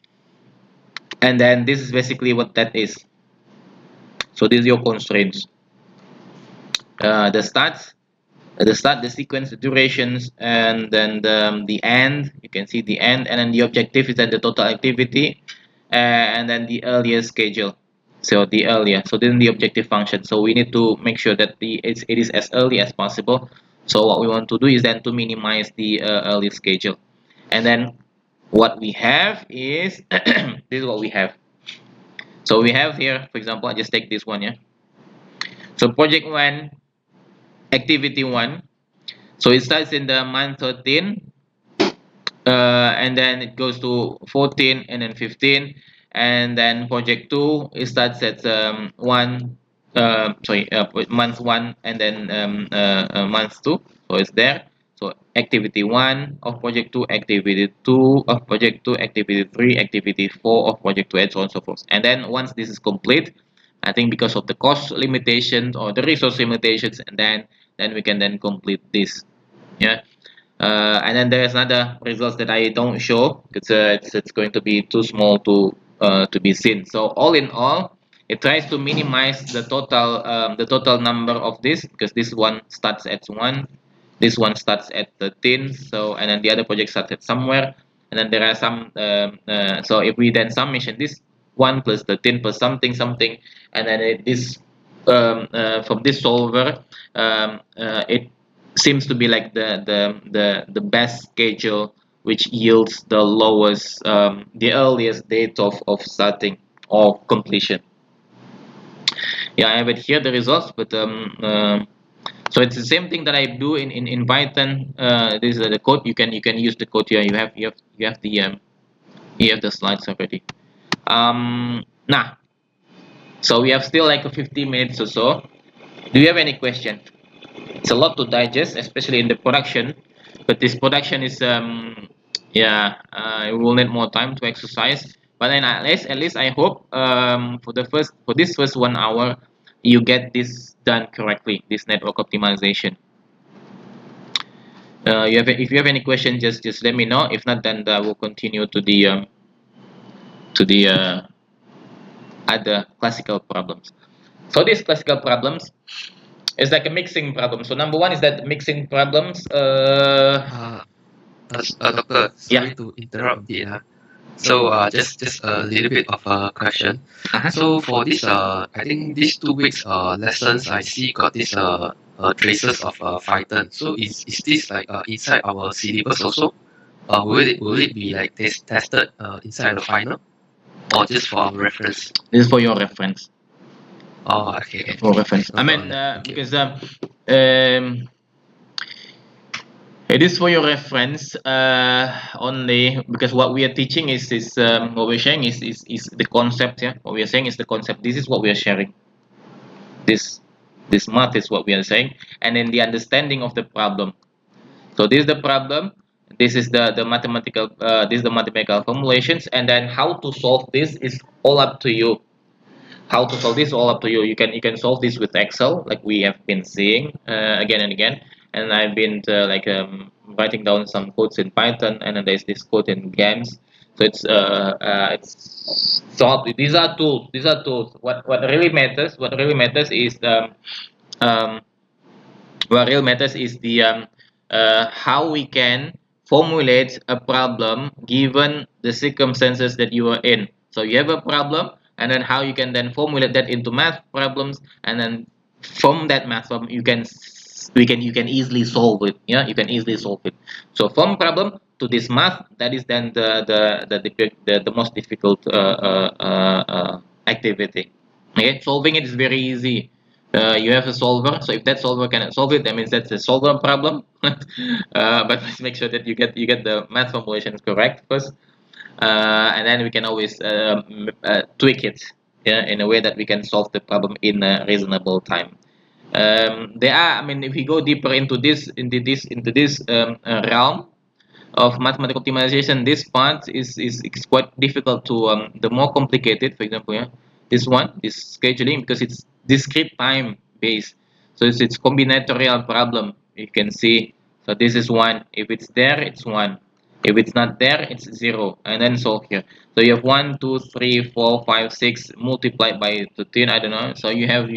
then this is basically what that is. So these are your constraints. The start, the sequence, the durations, and then the end. You can see the end, and then the objective is then the total activity, and then the earliest schedule. So the earlier, so then the objective function. So we need to make sure that it is as early as possible. So what we want to do is then to minimize the early schedule. And then what we have is this is what we have. So we have here, for example, I just take this one, yeah. So project 1, activity 1. So it starts in the month 13, and then it goes to 14 and then 15, and then project 2 it starts at month 1 and then month 2, so it's there. So activity 1 of project 2, activity 2 of project 2, activity 3, activity 4 of project 2, and so on and so forth. And then once this is complete, I think because of the cost limitations or the resource limitations, and then we can then complete this, yeah. And then there's another results that I don't show because it's going to be too small to be seen. So all in all, it tries to minimize the total number of this, because this one starts at 1, this one starts at 13. So and then the other project starts at somewhere, and then there are some. So if we then summation this 1 plus 13 plus something something, and then from this solver, it seems to be like the best schedule which yields the lowest the earliest date of starting or completion. Yeah, I have it here, the results, but so it's the same thing that I do in Python. This is the code. You can use the code here. You have the slides already. Now, so we have still like 50 minutes or so. Do you have any question? It's a lot to digest, especially in the production, but this production is yeah, it will need more time to exercise. But then at least I hope for this first 1 hour you get this done correctly, this network optimization. If you have any question, just let me know. If not, then I will continue to the other classical problems. So these classical problems is like a mixing problem. So number 1 is that mixing problems. Doctor, sorry Yeah. to interrupt a bit. So just a little bit of a question. So for this I think these 2 weeks lessons I see got this traces of Python. So is this like inside our syllabus also? Will it be like tested inside the final, or just for our reference? This is for your reference. Oh, okay. For reference. I mean, because it is for your reference only, because what we are teaching is what we're sharing is the concept. Yeah, what we are saying is the concept. This is what we are sharing. This math is what we are saying, and then the understanding of the problem. So this is the problem. This is the mathematical. This is the mathematical formulations, and then how to solve this is all up to you. How to solve this all up to you. You can solve this with Excel, like we have been seeing again and again. And I've been writing down some codes in Python, and then there's this code in games. So it's solved. These are tools. These are tools. What really matters? What really matters is um, what really matters is the how we can formulate a problem given the circumstances that you are in. So you have a problem, and then how you can then formulate that into math problems, and then from that math problem you can easily solve it. Yeah, you can easily solve it. So from problem to this math, that is then the most difficult activity. Okay, solving it is very easy. You have a solver, so if that solver cannot solve it, that means that's a solver problem. But let's make sure that you get the math formulations correct first, and then we can always tweak it, yeah, in a way that we can solve the problem in a reasonable time. I mean, if we go deeper into this realm of mathematical optimization, this part is quite difficult to the more complicated, for example, yeah, this scheduling, because it's discrete time based. So it's combinatorial problem, you can see. So this is 1, if it's there it's 1, if it's not there it's 0, and then solve here. So you have 1 2 3 4 5 6 multiplied by 13, I don't know. So you have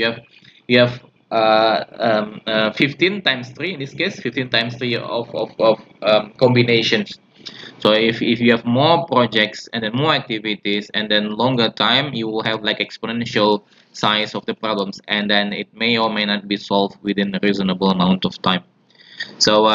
15 times 3, in this case 15 times 3 of combinations. So if you have more projects and then more activities and then longer time, you will have like exponential size of the problems, and then it may or may not be solved within a reasonable amount of time. So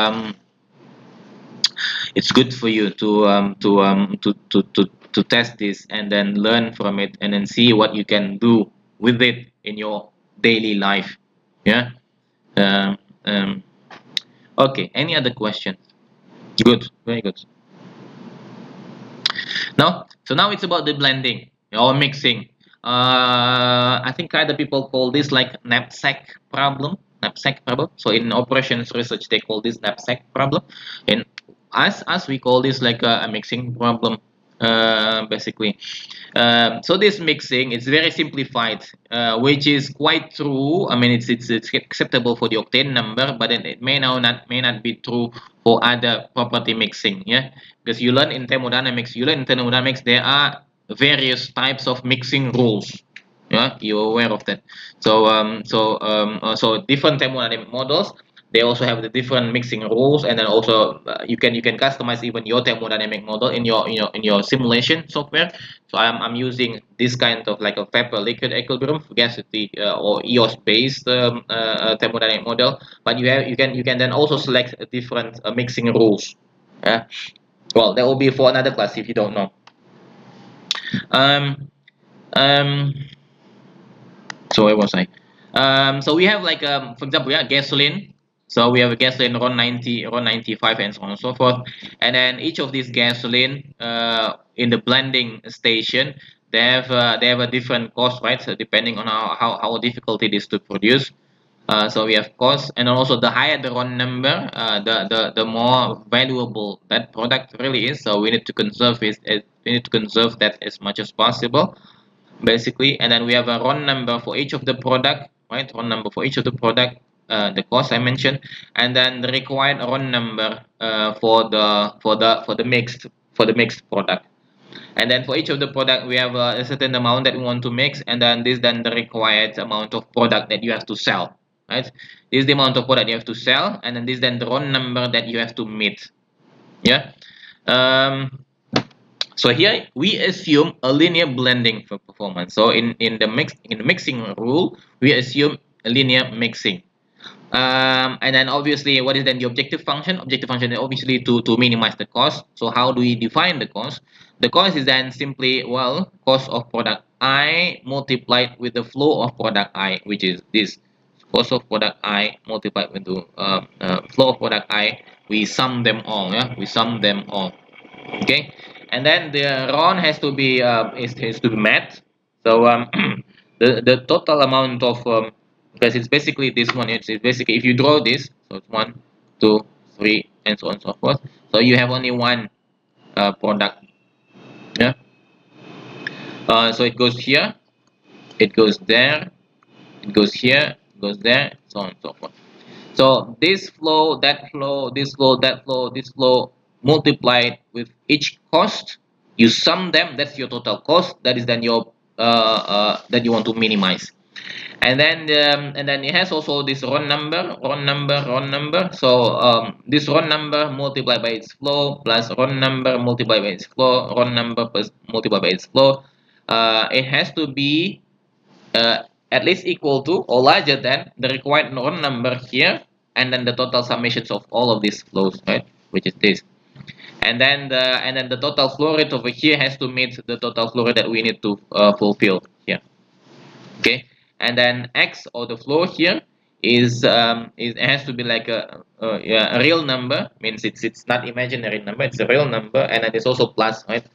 it's good for you to test this and then learn from it and then see what you can do with it in your daily life. Yeah. um, um, okay, any other questions? Good, very good. Now it's about the blending or mixing. I think other people call this like knapsack problem. Knapsack problem. So in operations research, they call this knapsack problem. And as we call this like a mixing problem, basically. So this mixing is very simplified, which is quite true. I mean, it's acceptable for the octane number, but then it may not be true for other property mixing. Yeah, because you learn in thermodynamics, there are various types of mixing rules. Yeah, you're aware of that. So different thermodynamic models, they also have the different mixing rules, and then also you can customize even your thermodynamic model in your simulation software. So I'm using this kind of like a vapor liquid equilibrium fugacity or EOS based thermodynamic model, but you can then also select different mixing rules. Well, that will be for another class if you don't know. um um so where was I? So we have like for example, yeah, gasoline. So we have a gasoline RON 90, RON 95, and so on and so forth. And then each of these gasoline in the blending station, they have a different cost, right? So depending on how difficult it is to produce. So we have cost, and also the higher the RON number, the more valuable that product really is. So we need to conserve it. We need to conserve that as much as possible, basically. And then we have a RON number for each of the product, right? RON number for each of the product, the cost I mentioned, and then the required RON number for the mixed product. And then for each of the product, we have a certain amount that we want to mix, and then this then the required amount of product that you have to sell, right? This is the amount of product you have to sell, and then this then the RON number that you have to meet. Yeah. So here we assume a linear blending for performance. So in the mixing rule, we assume a linear mixing. And then obviously, what is then the objective function? Objective function is obviously to minimize the cost. So how do we define the cost? The cost is then simply, well, cost of product I multiplied with the flow of product I, which is this. Cost of product I multiplied with the flow of product I. We sum them all. Yeah, we sum them all. Okay, and then the RON has to be met. So the total amount of because it's basically this one. It's basically, if you draw this, so it's 1, 2, 3, and so on and so forth. So you have only one product. Yeah. So it goes here, it goes there, it goes here, it goes there, so on and so forth. So this flow, that flow, this flow, that flow, this flow, multiplied with each cost, you sum them. That's your total cost. That is then your that you want to minimize. And then it has also this RON number. So this RON number multiplied by its flow plus RON number multiplied by its flow, RON number plus multiplied by its flow. It has to be at least equal to or larger than the required RON number here, and then the total summations of all of these flows, right? Which is this. And then the total flow rate over here has to meet the total flow rate that we need to fulfill here. Okay. And then x, or the flow here, it has to be like a real number. Means it's not imaginary number, it's a real number, and then it's also plus, right?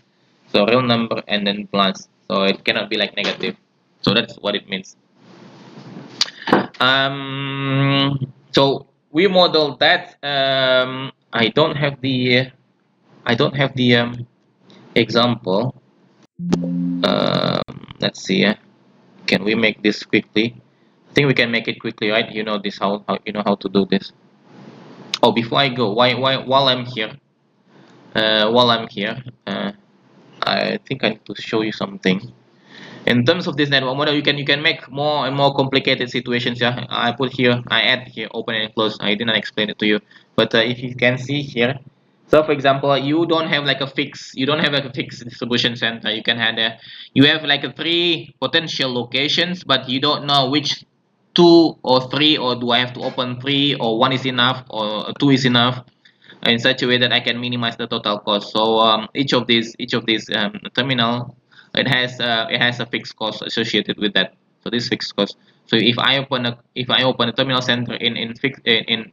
So real number and then plus, so it cannot be like negative. So that's what it means. So we model that. I don't have the example. Let's see. Can we make this quickly? I think we can make it quickly, right? You know this, how you know how to do this. Oh, before I go, while I'm here, I think I need to show you something. In terms of this network model, you can make more and more complicated situations. Yeah, I add here, open and close. I didn't explain it to you, but if you can see here, So for example, you don't have like a fixed distribution center. You have like a three potential locations, but you don't know which two or three, or do I have to open three, or one is enough, or two is enough, in such a way that I can minimize the total cost. So each of these terminal, it has a fixed cost associated with that. So this fixed cost. So if I open a terminal center in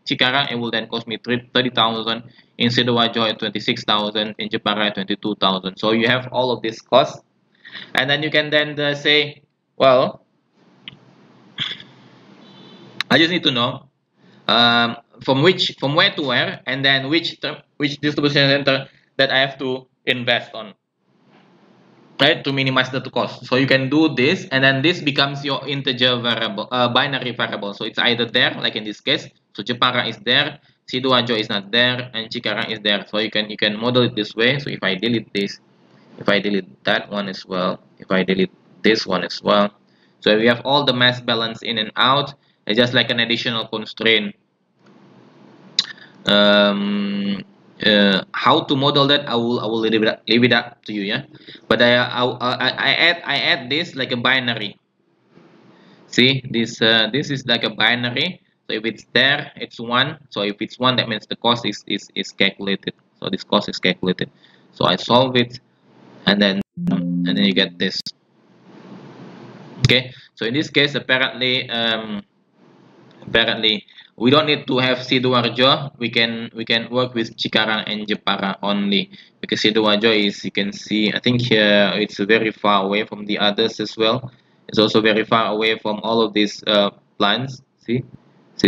Cikarang, it will then cost me 30,000. In Sidoarjo at 26,000. In Jepara at 22,000. So you have all of these costs, and then you can then say, well, I just need to know from where to where, and then which distribution center that I have to invest on, right, to minimize the cost. So you can do this, and then this becomes your integer variable, binary variable. So it's either there, like in this case. So Jepara is there, Sidoarjo is not there, and Cikarang is there. So you can model it this way. So if I delete this, if I delete that one as well, if I delete this one as well, so we have all the mass balance in and out. It's just like an additional constraint. How to model that, I will leave it up to you, yeah. But I add this like a binary. See, this is like a binary. So if it's there, it's one. So if it's one, that means the cost is calculated. So this cost is calculated. So I solve it, and then you get this. Okay, so in this case, apparently we don't need to have Sidoarjo. We can work with Cikarang and Jepara only, because Sidoarjo is, you can see, I think here it's very far away from the others as well. It's also very far away from all of these plants. See,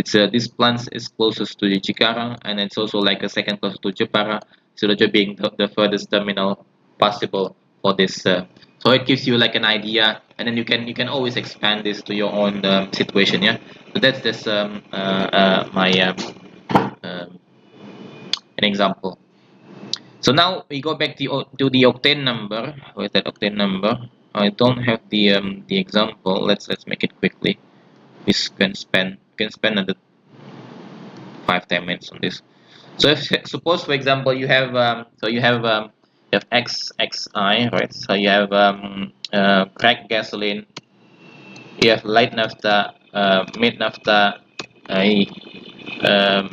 so this plant is closest to the Cikarang, and it's also like a second close to Jepara. Sidoarjo being the furthest terminal possible for this. So it gives you like an idea, and then you can always expand this to your own situation. Yeah. So that's this my an example. So now we go back to the octane number. Where's that octane number? I don't have the example. Let's make it quickly. We can spend another 5-10 minutes on this. So if suppose, for example, you have xi, right? So you have cracked gasoline, you have light naphtha, mid naphtha,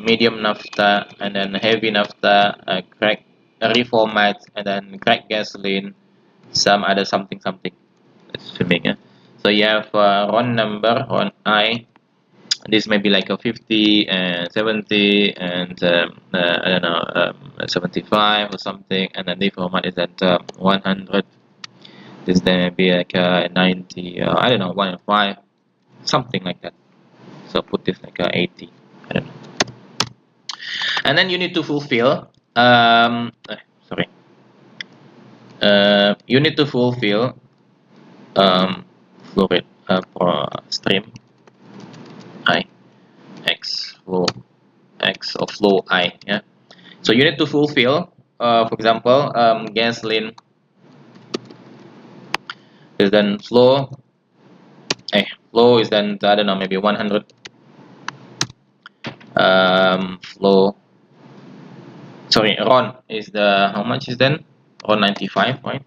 medium naphtha, and then heavy naphtha, crack reformat, and then cracked gasoline, some other something something. It's swimming. Yeah? So you have Ron number, Ron I. This may be like a 50 and 70 and I don't know, 75 or something, and then the format is at 100. This then may be like 90, I don't know, 105, something like that. So put this like 80, I don't know. And then you need to fulfill sorry, you need to fulfill flow rate for stream I, x flow, x of flow I, yeah. So you need to fulfill for example, gasoline is then flow is then, I don't know, maybe 100, flow, sorry, Ron is the, how much is then Ron 95, right?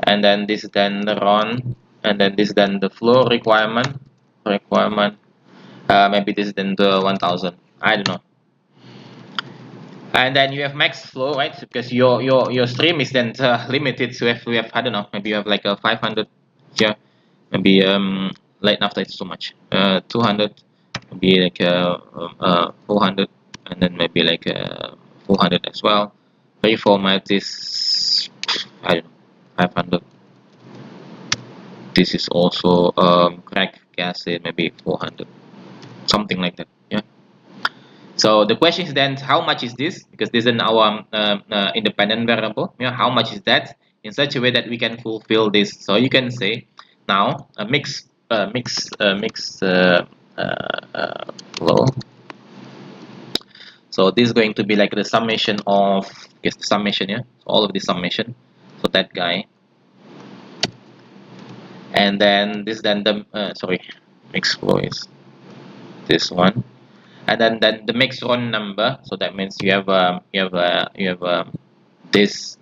And then this is then the Ron, and then this is then the flow requirement, maybe this is then the 1000, I don't know. And then you have max flow, right? Because your stream is then limited. So if we have, I don't know, maybe you have like a 500 here, maybe light naphtha is too much, 200, maybe like 400, and then maybe like 400 as well. Reformat is, I don't know, 500. This is also crack acid, maybe 400, something like that. Yeah. So the question is then, how much is this? Because this is our independent variable. Yeah, how much is that? In such a way that we can fulfill this. So you can say now a mix flow. So this is going to be like the summation of, yes, the summation, yeah, all of the summation. So that guy, and then this, then the sorry, mix flow is this one. and then the mixed run number. So that means you have this.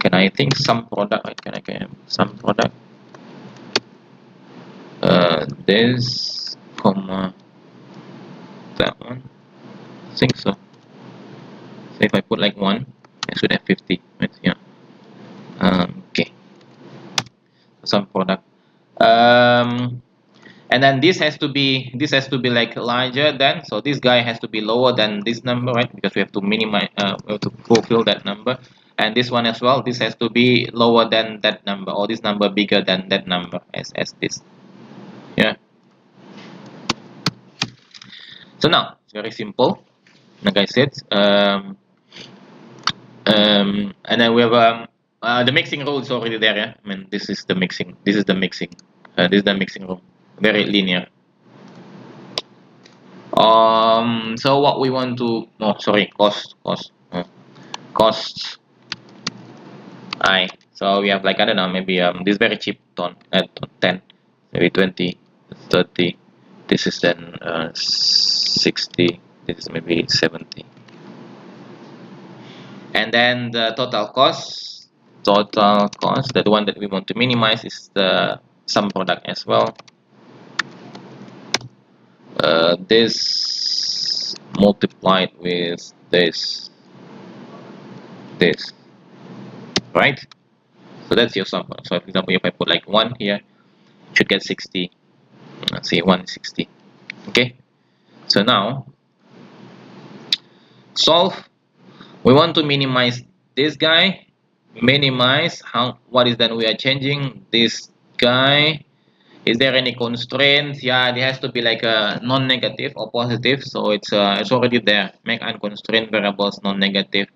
Can I think some product? I can some product. This comma that one. I think so. So if I put like 1, I should have 50. Right? Yeah. Okay. Some product. And then this has to be like larger than, so this guy has to be lower than this number, right? Because we have to minimize, we have to fulfill that number. And this one as well, this has to be lower than that number, or this number bigger than that number, as this. Yeah. So now it's very simple, like I said. And then we have the mixing rule is already there. Yeah, I mean this is the mixing. This is the mixing. This is the mixing rule. Very linear. So what we want to, oh sorry, costs. So we have like, I don't know, maybe this very cheap ton at 10, maybe 20, 30. This is then 60. This is maybe 70. And then the total cost, the one that we want to minimize is the sum product as well. This multiplied with this, right? So that's your sum product. So for example, if I put like 1 here, you should get 60. Let's say 160. Okay. So now solve. We want to minimize this guy. Minimize what is then we are changing this guy. Is there any constraints? Yeah, it has to be like a non-negative or positive. So it's already there. Make unconstrained variables non-negative.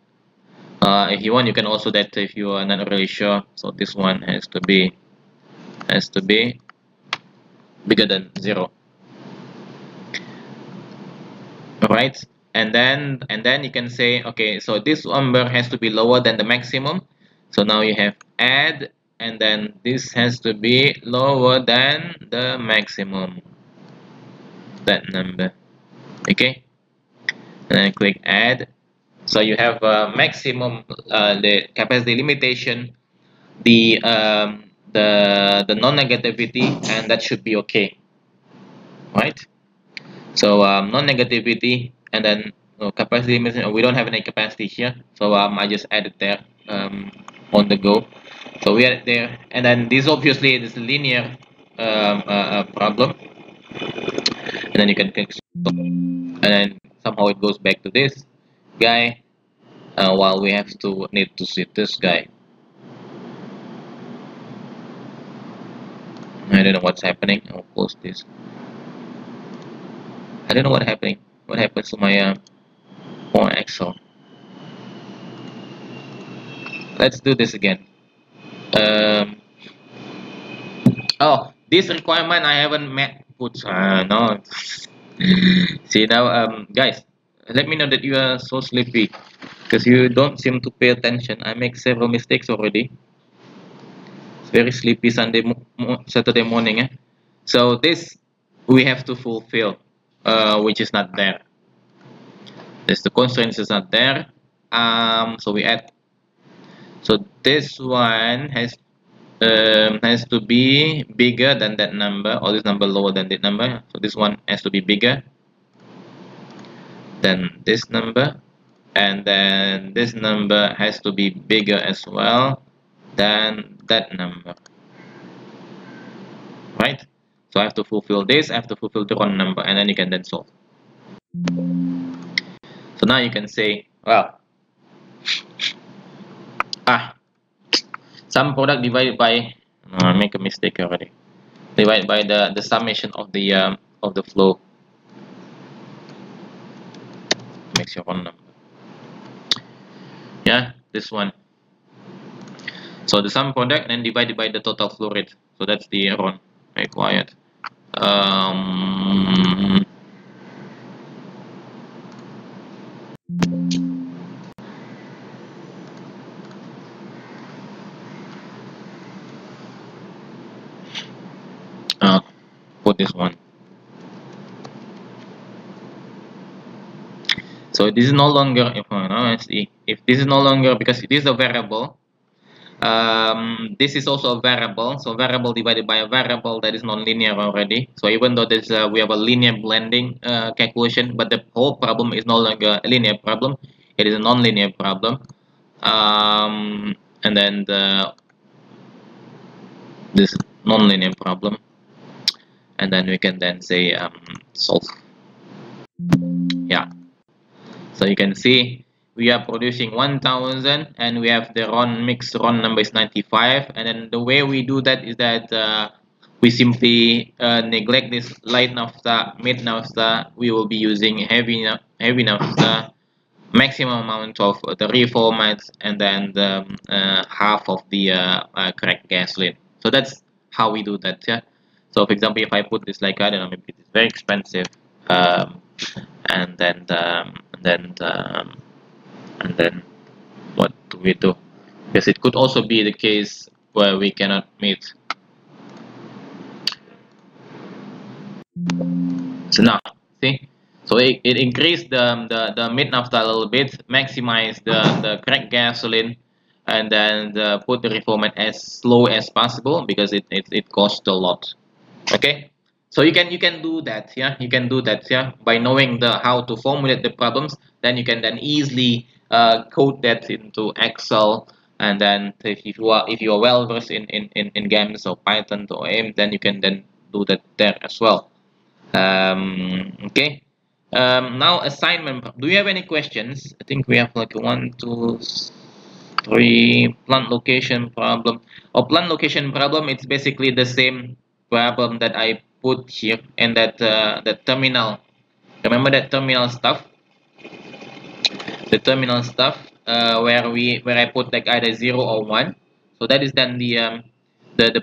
If you want, you can also that if you are not really sure. So this one has to be bigger than 0. Right? And then you can say, okay, so this number has to be lower than the maximum. So now you have add, and then this has to be lower than the maximum, that number. Okay, and then click add. So you have maximum, the capacity limitation, the non-negativity, and that should be okay, right? So non-negativity, and then capacity limit. We don't have any capacity here, so I just added there on the go. So we added there, and then this obviously is linear problem, and then you can click stop, and then somehow it goes back to this guy, while we have to need to see this guy. I don't know what's happening. I'll close this. I don't know what happening. What happens to my Excel? Let's do this again. Oh, this requirement I haven't met. Put no. See now, guys, let me know that you are so sleepy because you don't seem to pay attention. I make several mistakes already. It's very sleepy Saturday morning. Eh? So this we have to fulfill, which is not there. This the constraints is not there. So we add. So this one has to be bigger than that number, or this number lower than that number. So this one has to be bigger than this number, and then this number has to be bigger as well than that number, right? So I have to fulfill this, I have to fulfill the wrong number, and then you can then solve. So now you can say, well, sum product divided by, I make a mistake already, divided by the summation of the flow makes your wrong number. Yeah, this one. So the sum product and then divided by the total flow rate. So that's the run required. Put this one. So this is no longer, if this is no longer, because it is a variable, this is also a variable, so variable divided by a variable, that is non-linear already. So even though this we have a linear blending calculation, but the whole problem is no longer a linear problem, it is a non-linear problem. And then this non-linear problem, and then we can then say solve. Yeah, so you can see we are producing 1000 and we have the run number is 95, and then the way we do that is that we simply neglect this light naphtha, mid naphtha. We will be using heavy naphtha, maximum amount of the reformats, and then the half of the cracked gasoline. So that's how we do that. Yeah, so for example, if I put this, like, I don't know, maybe it's very expensive, um, and then and then what do we do? Because it could also be the case where we cannot meet. So now, see, so it increased the mid naphtha a little bit, maximize the cracked gasoline, and then put the reformat as slow as possible because it costs a lot. Okay, so you can do that. Yeah, you can do that. Yeah, by knowing the how to formulate the problems, then you can then easily code that into Excel. And then if you are well versed in games or Python or AIM, then you can then do that there as well. Okay. Now assignment. Do you have any questions? I think we have like 1, 2, 3 plant location problem. Or plant location problem. It's basically the same problem that I put here, and that the terminal. Remember that terminal stuff? The terminal stuff where I put like either 0 or 1. So that is then the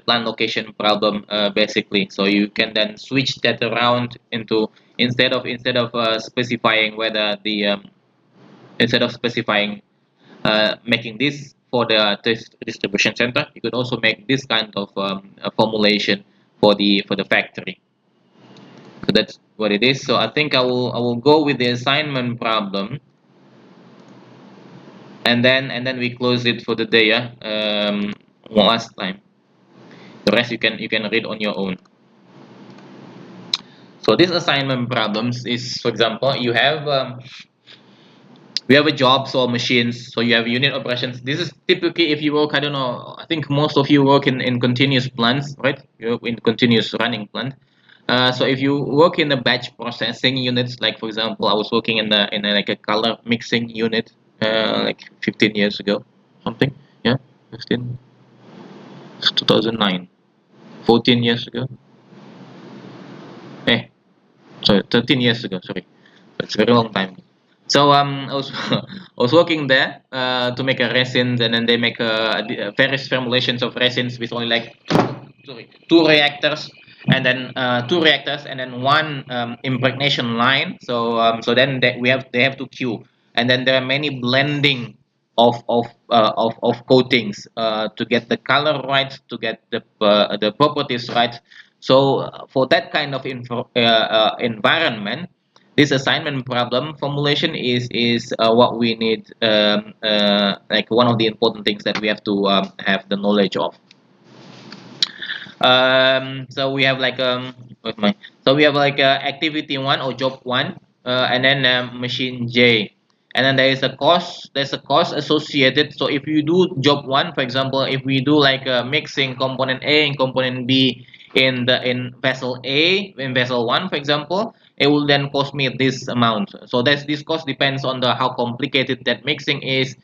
plant location problem basically. So you can then switch that around into, instead of specifying whether the instead of specifying making this for the test distribution center, you could also make this kind of a formulation for the factory. So that's what it is. So I think I will go with the assignment problem, and then we close it for the day. Yeah, one last time. The rest you can read on your own. So this assignment problems is, for example, we have a jobs or machines, so you have unit operations. This is typically if you work, I don't know, I think most of you work in continuous plants, right? You work in continuous running plant. So if you work in the batch processing units, like for example, I was working in like a color mixing unit like 15 years ago, something. Yeah, 15, 2009, 14 years ago. Eh, sorry, 13 years ago. Sorry, it's a very long time. So I was I was working there to make a resin, and then they make various formulations of resins with only like two reactors, and then one impregnation line. So then they have to queue, and then there are many blending of coatings to get the color right, to get the properties right. So for that kind of environment, this assignment problem formulation is what we need, like one of the important things that we have to have the knowledge of. So we have like where's my so we have like activity 1 or job 1, and then machine J, and then there's a cost associated. So if you do job 1, for example, if we do like mixing component A and component B in vessel A, in vessel 1, for example, it will then cost me this amount. So this cost depends on the how complicated that mixing is,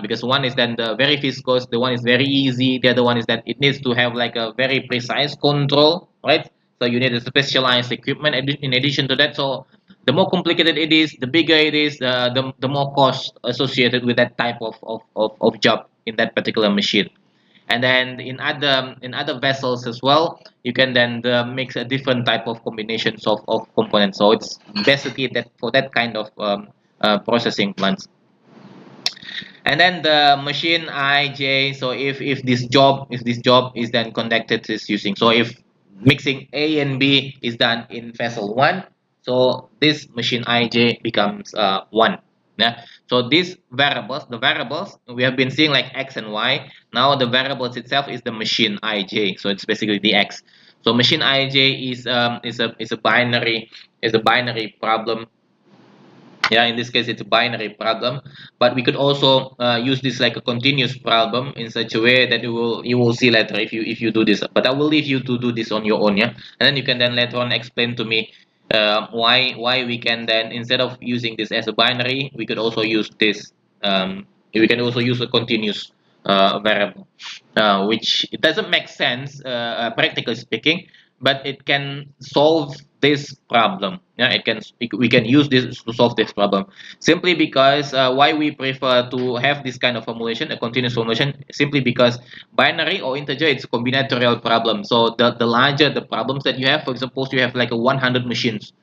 because one is then the very viscous, the one is very easy, the other one is that it needs to have like a very precise control, right? So you need a specialized equipment in addition to that. So the more complicated it is, the bigger it is, the more cost associated with that type of job in that particular machine. And then in other vessels as well, you can then mix a different type of combinations of components. So it's basically that for that kind of processing plants. And then the machine ij, so if this job is then conducted is using, so if mixing A and B is done in vessel 1, so this machine ij becomes 1. Yeah. So these variables, the variables we have been seeing like x and y. Now the variables itself is the machine ij. So it's basically the x. So machine ij is a binary problem. Yeah, in this case it's a binary problem, but we could also use this like a continuous problem in such a way that you will see later if you do this. But I will leave you to do this on your own. Yeah, and then you can then later on explain to me why we can then, instead of using this as a binary, we could also use this. We can also use a continuous variable, which it doesn't make sense practically speaking, but it can solve this problem. Yeah, we can use this to solve this problem, simply because why we prefer to have this kind of formulation, a continuous formulation, simply because binary or integer, it's a combinatorial problem. So the larger the problems that you have, for example, you have like a 100 machines,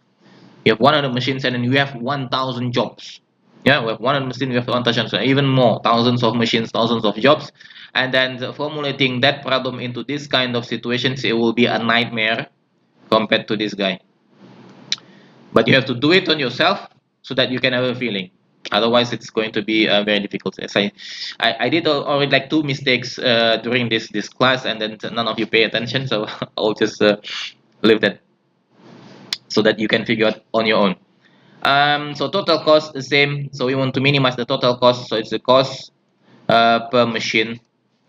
you have 100 machines, and then you have 1000 jobs. Yeah, we have 100 machines, we have 1000, so even more, thousands of machines, thousands of jobs. And then formulating that problem into this kind of situations, it will be a nightmare compared to this guy. But you have to do it on yourself so that you can have a feeling. Otherwise it's going to be very difficult. As I did already like 2 mistakes during this class, and then none of you pay attention, so I'll just leave that so that you can figure out on your own. So total cost the same, so we want to minimize the total cost, so it's the cost per machine,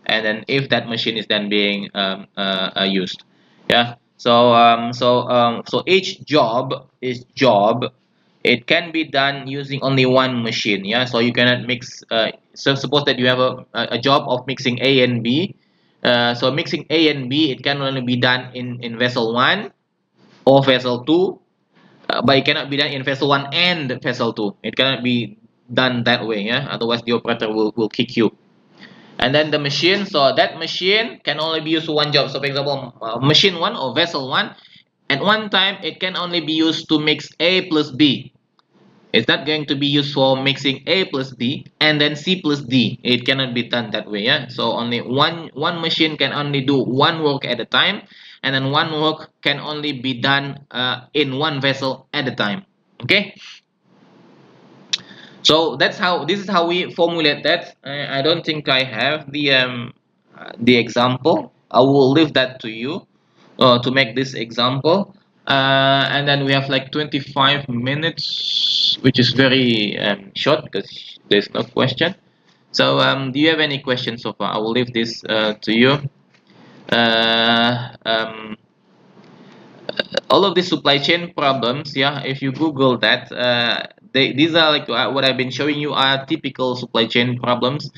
and then if that machine is then being used. Yeah, so each job is job, it can be done using only one machine. Yeah, so you cannot mix so suppose that you have a job of mixing A and B. So mixing A and B, it can only be done in vessel 1 or vessel 2, but it cannot be done in vessel 1 and vessel 2. It cannot be done that way. Yeah, otherwise the operator will kick you. And then the machine, so that machine can only be used for one job. So for example, machine 1 or vessel 1, at one time it can only be used to mix A plus B. It's not going to be used for mixing A plus B and then C plus D. It cannot be done that way. Yeah, so only one machine can only do one work at a time, and then one work can only be done in one vessel at a time. Okay, so this is how we formulate that. I don't think I have the example. I will leave that to you to make this example. And then we have like 25 minutes, which is very short because there's no question. So do you have any questions so far? I will leave this to you. Uh, um, all of these supply chain problems, yeah, if you Google that, these are like what I've been showing you are typical supply chain problems,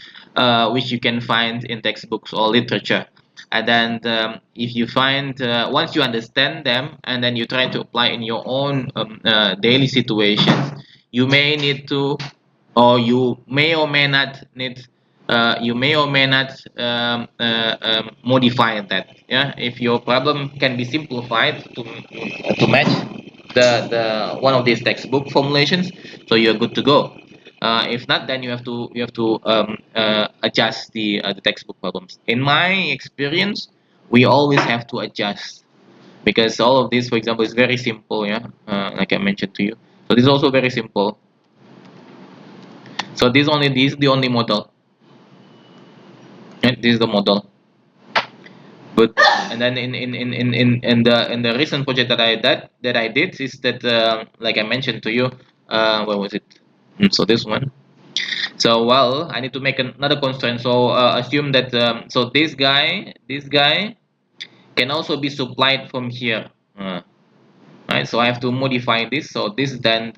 which you can find in textbooks or literature. And then if you find once you understand them and then you try to apply in your own daily situations, you may need to, or you may or may not need, you may or may not modify that. Yeah, if your problem can be simplified to match the one of these textbook formulations, so you're good to go. If not, then you have to adjust the textbook problems. In my experience, we always have to adjust because all of this, for example, is very simple. Yeah, like I mentioned to you. So this is also very simple. So this is the only model. Right? This is the model. But and then in the recent project that I did is that like I mentioned to you, what was it? So this one. So well, I need to make another constraint. So assume that so this guy can also be supplied from here. Right. So I have to modify this. So this then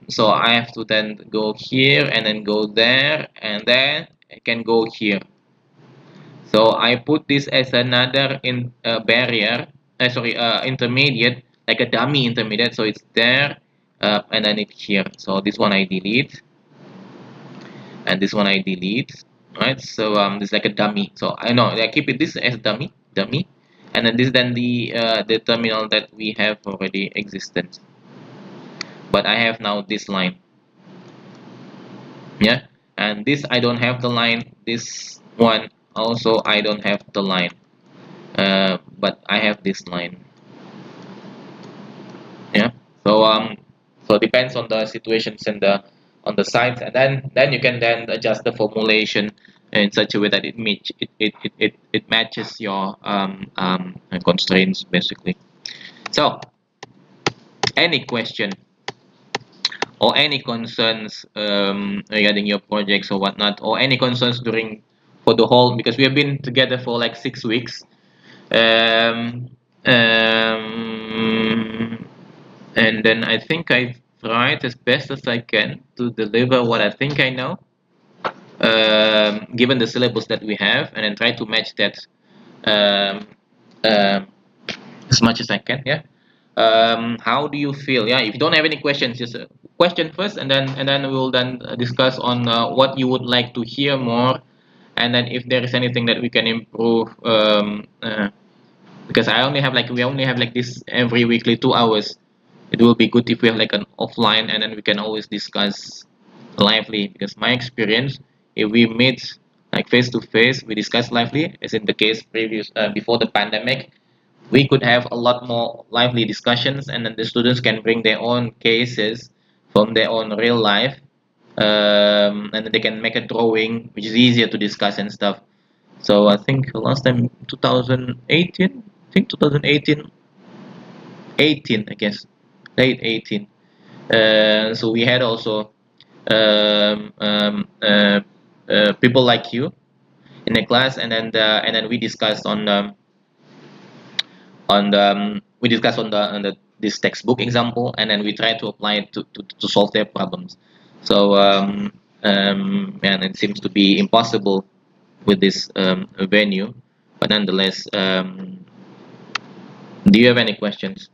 so I have to then go here and then go there and then I can go here. So I put this as another barrier, sorry, intermediate, like a dummy intermediate. So it's there, and then it's here. So this one I delete, and this one I delete. Right. So this is like a dummy. So I know I keep it this as dummy, and then this then the terminal that we have already existent. But I have now this line. Yeah, and this I don't have the line. This one also I don't have the line. But I have this line. Yeah, so so depends on the situations and on the sides, and then you can then adjust the formulation in such a way that it matches your constraints basically. So any question or any concerns regarding your projects or whatnot, or any concerns during for the whole, because we have been together for like 6 weeks, um, um, and then I think I've tried as best as I can to deliver what I think I know, given the syllabus that we have, and then try to match that um, um, as much as I can. Yeah. How do you feel? Yeah. If you don't have any questions, just a question first, and then we'll then discuss on what you would like to hear more, and then if there is anything that we can improve. Because we only have like this every weekly 2 hours. It will be good if we have like an offline, and then we can always discuss lively. Because my experience, if we meet like face to face, we discuss lively, as in the case previous before the pandemic, we could have a lot more lively discussions, and then the students can bring their own cases from their own real life, and then they can make a drawing which is easier to discuss and stuff. So I think last time 2018, I think 2018, 18 I guess, late 18. So we had also um, um, uh, people like you in the class, and then we discussed on the this textbook example, and then we try to apply it to solve their problems. So and it seems to be impossible with this venue, but nonetheless, do you have any questions?